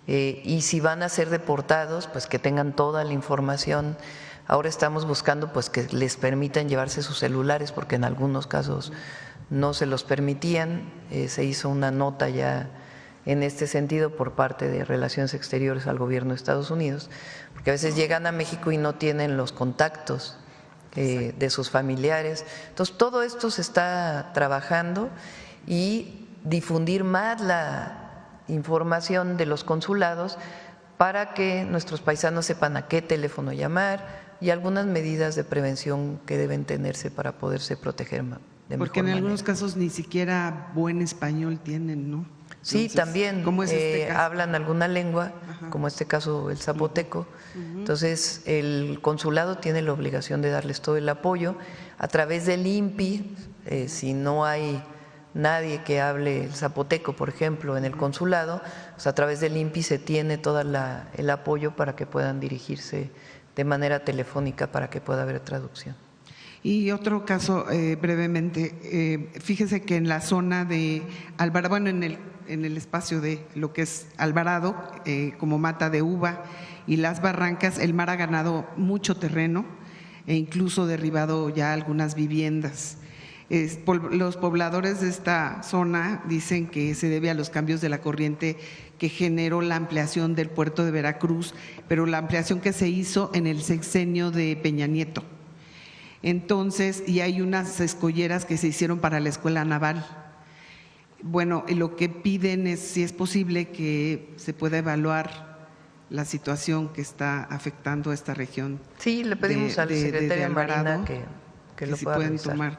y si van a ser deportados, pues que tengan toda la información. Ahora estamos buscando pues que les permitan llevarse sus celulares, porque en algunos casos no se los permitían. Se hizo una nota ya en este sentido por parte de Relaciones Exteriores al gobierno de Estados Unidos, porque a veces llegan a México y no tienen los contactos de sus familiares. Entonces, todo esto se está trabajando y difundir más la información de los consulados para que nuestros paisanos sepan a qué teléfono llamar y algunas medidas de prevención que deben tenerse para poderse proteger de mejor manera. Porque en algunos casos ni siquiera buen español tienen, ¿no? Sí, Entonces, también ¿cómo es este caso? hablan alguna lengua, Ajá. como este caso el zapoteco. Entonces, el consulado tiene la obligación de darles todo el apoyo a través del INPI. Si no hay nadie que hable el zapoteco, por ejemplo, en el consulado, pues a través del INPI se tiene todo el apoyo para que puedan dirigirse de manera telefónica para que pueda haber traducción. Y otro caso, brevemente, fíjese que en la zona de Alvarado, bueno, en el espacio de lo que es Alvarado, como Mata de Uva y Las Barrancas, el mar ha ganado mucho terreno e incluso derribado ya algunas viviendas. Los pobladores de esta zona dicen que se debe a los cambios de la corriente que generó la ampliación del puerto de Veracruz, pero la ampliación que se hizo en el sexenio de Peña Nieto. Entonces, y hay unas escolleras que se hicieron para la escuela naval. Bueno, lo que piden es, si es posible, que se pueda evaluar la situación que está afectando a esta región. Sí, le pedimos al secretario de Marina que lo si pueda pueden revisar. tomar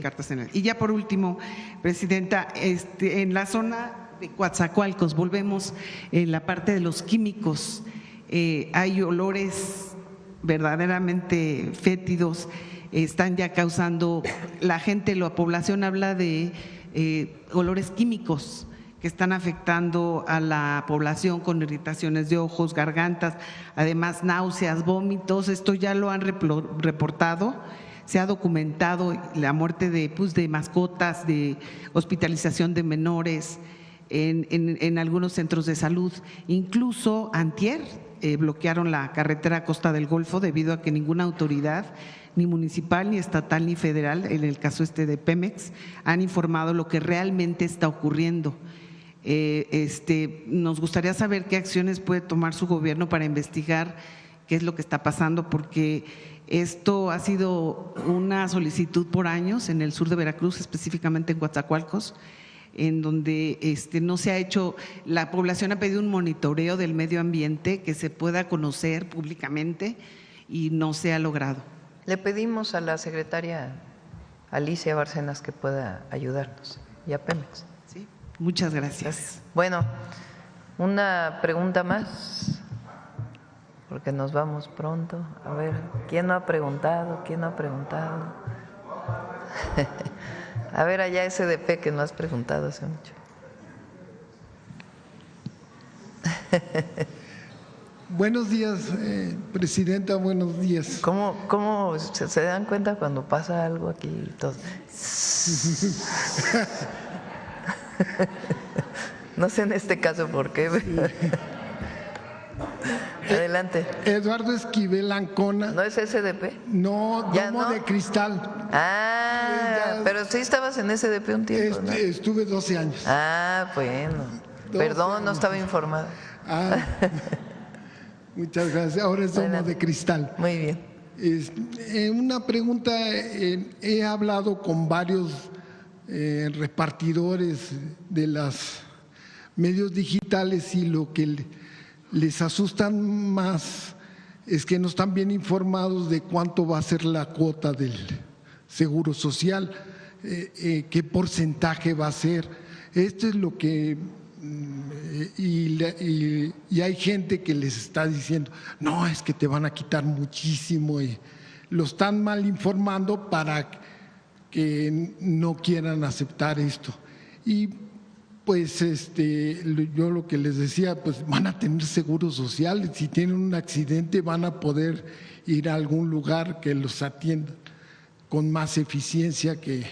cartas en el. Y ya por último, Presidenta, en la zona de Coatzacoalcos, volvemos en la parte de los químicos, hay olores verdaderamente fétidos, están ya causando, la población habla de olores químicos que están afectando a la población con irritaciones de ojos, gargantas, además náuseas, vómitos. Esto ya lo han reportado, se ha documentado la muerte de mascotas, de hospitalización de menores en algunos centros de salud. Incluso antier bloquearon la carretera Costa del Golfo debido a que ninguna autoridad, ni municipal, ni estatal, ni federal, en el caso de Pemex, han informado lo que realmente está ocurriendo. Nos gustaría saber qué acciones puede tomar su gobierno para investigar qué es lo que está pasando, porque esto ha sido una solicitud por años en el sur de Veracruz, específicamente en Coatzacoalcos, en donde no se ha hecho, la población ha pedido un monitoreo del medio ambiente que se pueda conocer públicamente y no se ha logrado. Le pedimos a la secretaria Alicia Bárcenas que pueda ayudarnos y a Pemex. Sí, muchas gracias. Bueno, una pregunta más, porque nos vamos pronto. A ver, ¿quién no ha preguntado? ¿Quién no ha preguntado? A ver, allá SDP que no has preguntado hace mucho. Buenos días, Presidenta, buenos días. ¿Cómo se dan cuenta cuando pasa algo aquí? Todos? No sé en este caso por qué. Adelante. Eduardo Esquivel Ancona. ¿No es SDP? No, Domo de Cristal. Ah, pero sí estabas en SDP un tiempo, ¿no? Estuve 12 años. Ah, bueno. Perdón, no estaba informado. Muchas gracias. Ahora es Domo de Cristal. Muy bien. Una pregunta, he hablado con varios repartidores de los medios digitales y lo que les asustan más es que no están bien informados de cuánto va a ser la cuota del Seguro Social, qué porcentaje va a ser. Esto es lo que… Y hay gente que les está diciendo, no, es que te van a quitar muchísimo, y lo están mal informando para que no quieran aceptar esto. Y pues yo lo que les decía, pues van a tener seguro social, si tienen un accidente van a poder ir a algún lugar que los atiendan con más eficiencia que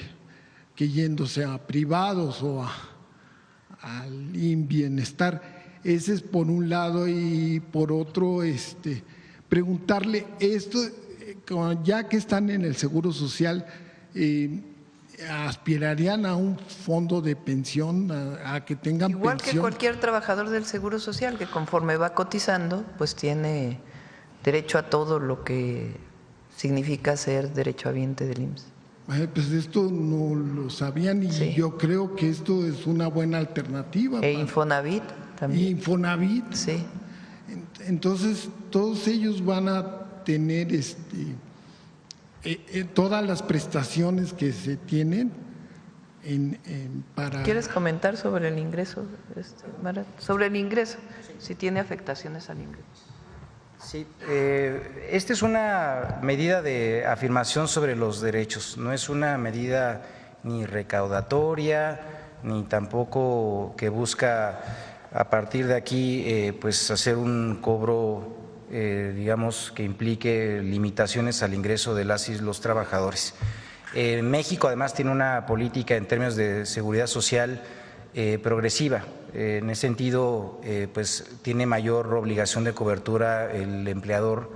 yéndose a privados o al bienestar. Ese es por un lado, y por otro, preguntarle esto, ya que están en el Seguro Social, ¿aspirarían a un fondo de pensión, a que tengan igual pensión? Que cualquier trabajador del Seguro Social, que conforme va cotizando, pues tiene derecho a todo lo que significa ser derechohabiente del IMSS. Pues esto no lo sabían, y sí, yo creo que esto es una buena alternativa. Infonavit también. Infonavit. Sí. Entonces, todos ellos van a tener todas las prestaciones que se tienen para… ¿Quieres comentar sobre el ingreso, Marat? Sobre el ingreso, si tiene afectaciones al ingreso. Sí, esta es una medida de afirmación sobre los derechos, no es una medida ni recaudatoria, ni tampoco que busca a partir de aquí pues hacer un cobro, digamos, que implique limitaciones al ingreso de las y los trabajadores. México además tiene una política en términos de seguridad social progresiva. En ese sentido, pues tiene mayor obligación de cobertura el empleador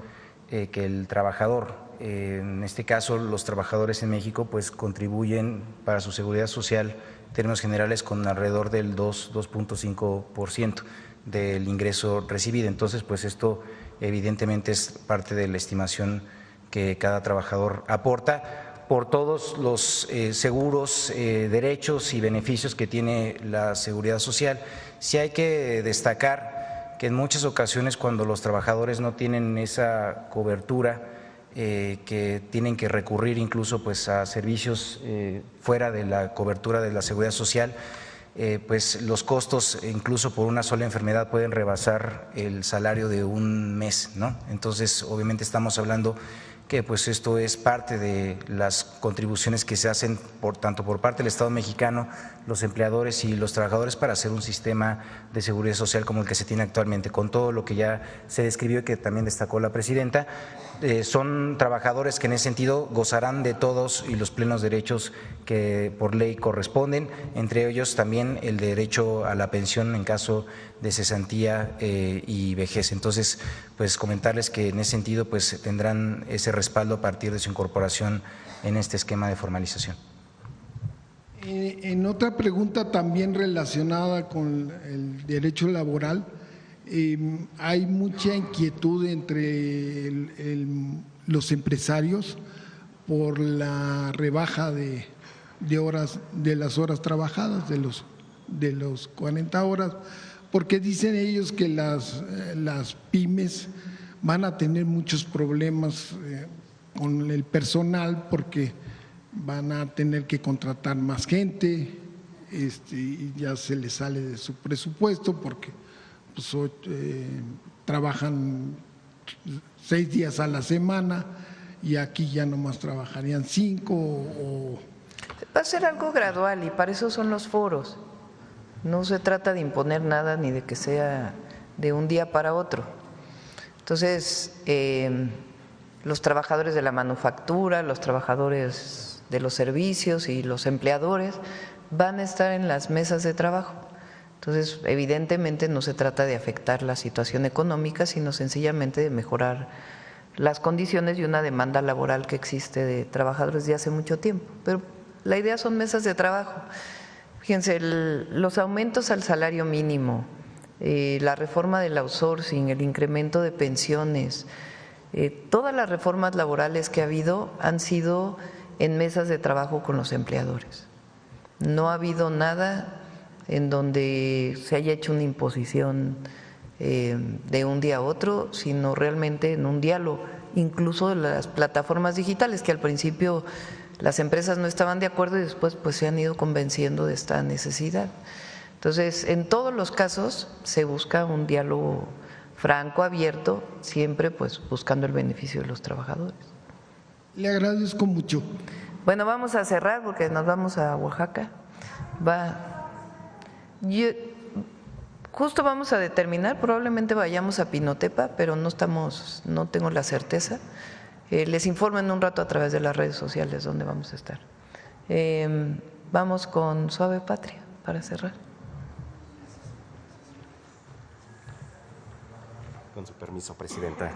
que el trabajador. En este caso, los trabajadores en México pues contribuyen para su seguridad social en términos generales con alrededor del 2.5% del ingreso recibido. Entonces, pues esto evidentemente es parte de la estimación que cada trabajador aporta por todos los seguros, derechos y beneficios que tiene la seguridad social. Sí hay que destacar que en muchas ocasiones cuando los trabajadores no tienen esa cobertura, que tienen que recurrir incluso pues a servicios fuera de la cobertura de la seguridad social, pues los costos incluso por una sola enfermedad pueden rebasar el salario de un mes, ¿no? Entonces, obviamente estamos hablando que pues esto es parte de las contribuciones que se hacen tanto por parte del Estado mexicano, los empleadores y los trabajadores para hacer un sistema de seguridad social como el que se tiene actualmente, con todo lo que ya se describió y que también destacó la presidenta. Son trabajadores que en ese sentido gozarán de todos y los plenos derechos que por ley corresponden, entre ellos también el derecho a la pensión en caso de cesantía y vejez. Entonces, pues comentarles que en ese sentido pues tendrán ese respaldo a partir de su incorporación en este esquema de formalización. En otra pregunta también relacionada con el derecho laboral, hay mucha inquietud entre los empresarios por la rebaja de horas, de las horas trabajadas, de los 40 horas, porque dicen ellos que las pymes van a tener muchos problemas con el personal porque van a tener que contratar más gente, y ya se les sale de su presupuesto porque pues, trabajan 6 días a la semana y aquí ya nomás trabajarían 5 Va a ser algo gradual y para eso son los foros. No se trata de imponer nada ni de que sea de un día para otro. Entonces, los trabajadores de la manufactura, los trabajadores de los servicios y los empleadores van a estar en las mesas de trabajo. Entonces, evidentemente no se trata de afectar la situación económica, sino sencillamente de mejorar las condiciones de una demanda laboral que existe de trabajadores de hace mucho tiempo. Pero la idea son mesas de trabajo. Fíjense, los aumentos al salario mínimo, la reforma del outsourcing, el incremento de pensiones, todas las reformas laborales que ha habido han sido en mesas de trabajo con los empleadores. No ha habido nada en donde se haya hecho una imposición de un día a otro, sino realmente en un diálogo, incluso de las plataformas digitales, que al principio las empresas no estaban de acuerdo y después pues se han ido convenciendo de esta necesidad. Entonces, en todos los casos se busca un diálogo franco, abierto, siempre pues buscando el beneficio de los trabajadores. Le agradezco mucho. Bueno, vamos a cerrar porque nos vamos a Oaxaca. Justo vamos a determinar, probablemente vayamos a Pinotepa, pero no tengo la certeza. Les informo en un rato a través de las redes sociales dónde vamos a estar. Vamos con Suave Patria para cerrar. Con su permiso, Presidenta.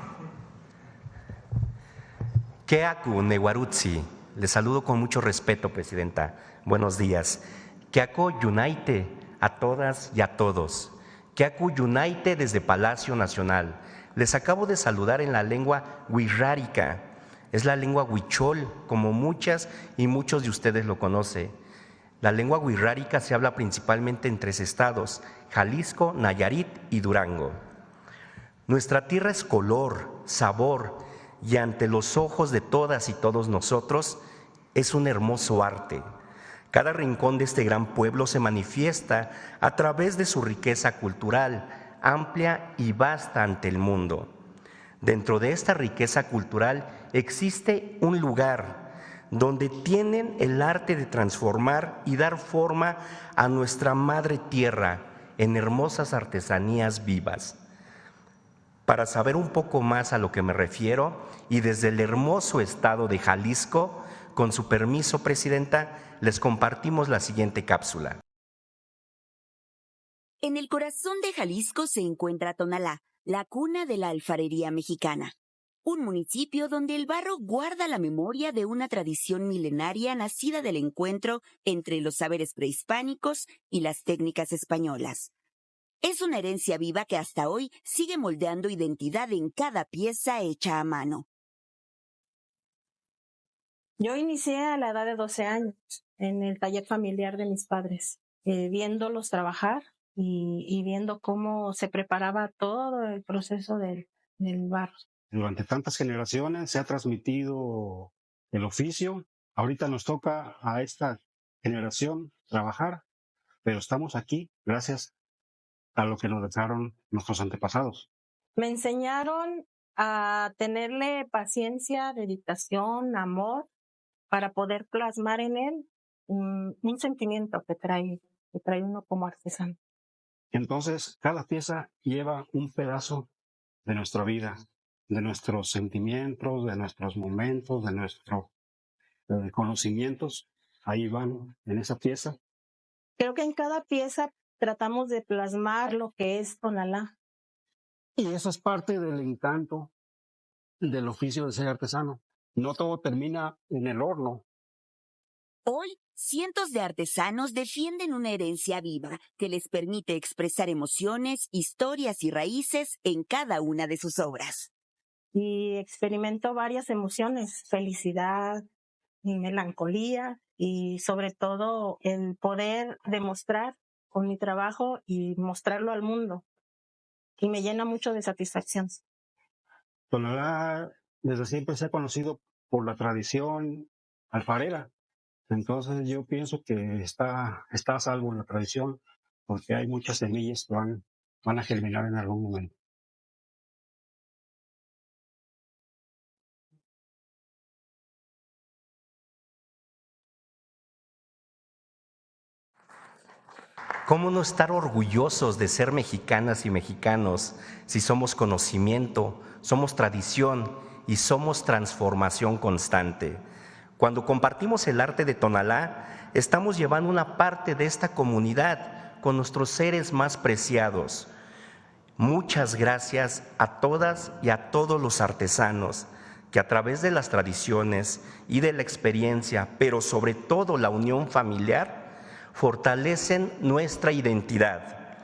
Keaku Newarutsi, le saludo con mucho respeto, Presidenta. Buenos días. Keaku Yunaite a todas y a todos. Keaku Yunaite desde Palacio Nacional. Les acabo de saludar en la lengua wixárika. Es la lengua huichol, como muchas y muchos de ustedes lo conocen. La lengua wixárika se habla principalmente en 3 estados, Jalisco, Nayarit y Durango. Nuestra tierra es color, sabor, y ante los ojos de todas y todos nosotros es un hermoso arte. Cada rincón de este gran pueblo se manifiesta a través de su riqueza cultural, amplia y vasta ante el mundo. Dentro de esta riqueza cultural existe un lugar donde tienen el arte de transformar y dar forma a nuestra madre tierra en hermosas artesanías vivas. Para saber un poco más a lo que me refiero, y desde el hermoso estado de Jalisco, con su permiso, Presidenta, les compartimos la siguiente cápsula. En el corazón de Jalisco se encuentra Tonalá, la cuna de la alfarería mexicana. Un municipio donde el barro guarda la memoria de una tradición milenaria nacida del encuentro entre los saberes prehispánicos y las técnicas españolas. Es una herencia viva que hasta hoy sigue moldeando identidad en cada pieza hecha a mano. Yo inicié a la edad de 12 años en el taller familiar de mis padres, viéndolos trabajar y viendo cómo se preparaba todo el proceso del barro. Durante tantas generaciones se ha transmitido el oficio. Ahorita nos toca a esta generación trabajar, pero estamos aquí gracias a lo que nos dejaron nuestros antepasados. Me enseñaron a tenerle paciencia, dedicación, amor, para poder plasmar en él un sentimiento que trae uno como artesano. Entonces, cada pieza lleva un pedazo de nuestra vida, de nuestros sentimientos, de nuestros momentos, de nuestros conocimientos. Ahí van en esa pieza. Creo que en cada pieza tratamos de plasmar lo que es Tonalá. Y eso es parte del encanto del oficio de ser artesano. No todo termina en el horno. Hoy, cientos de artesanos defienden una herencia viva que les permite expresar emociones, historias y raíces en cada una de sus obras. Y experimento varias emociones, felicidad, melancolía y sobre todo el poder demostrar con mi trabajo y mostrarlo al mundo. Y me llena mucho de satisfacción. Tonalá desde siempre se ha conocido por la tradición alfarera. Entonces yo pienso que está a salvo en la tradición porque hay muchas semillas que van a germinar en algún momento. ¿Cómo no estar orgullosos de ser mexicanas y mexicanos si somos conocimiento, somos tradición y somos transformación constante? Cuando compartimos el arte de Tonalá, estamos llevando una parte de esta comunidad con nuestros seres más preciados. Muchas gracias a todas y a todos los artesanos que a través de las tradiciones y de la experiencia, pero sobre todo la unión familiar, fortalecen nuestra identidad,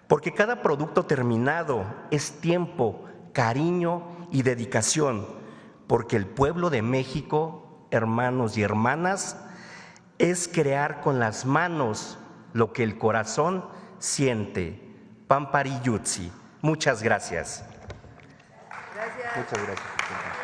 porque cada producto terminado es tiempo, cariño y dedicación, porque el pueblo de México, hermanos y hermanas, es crear con las manos lo que el corazón siente. Pampari Yutsi. Muchas gracias. Gracias. Muchas gracias.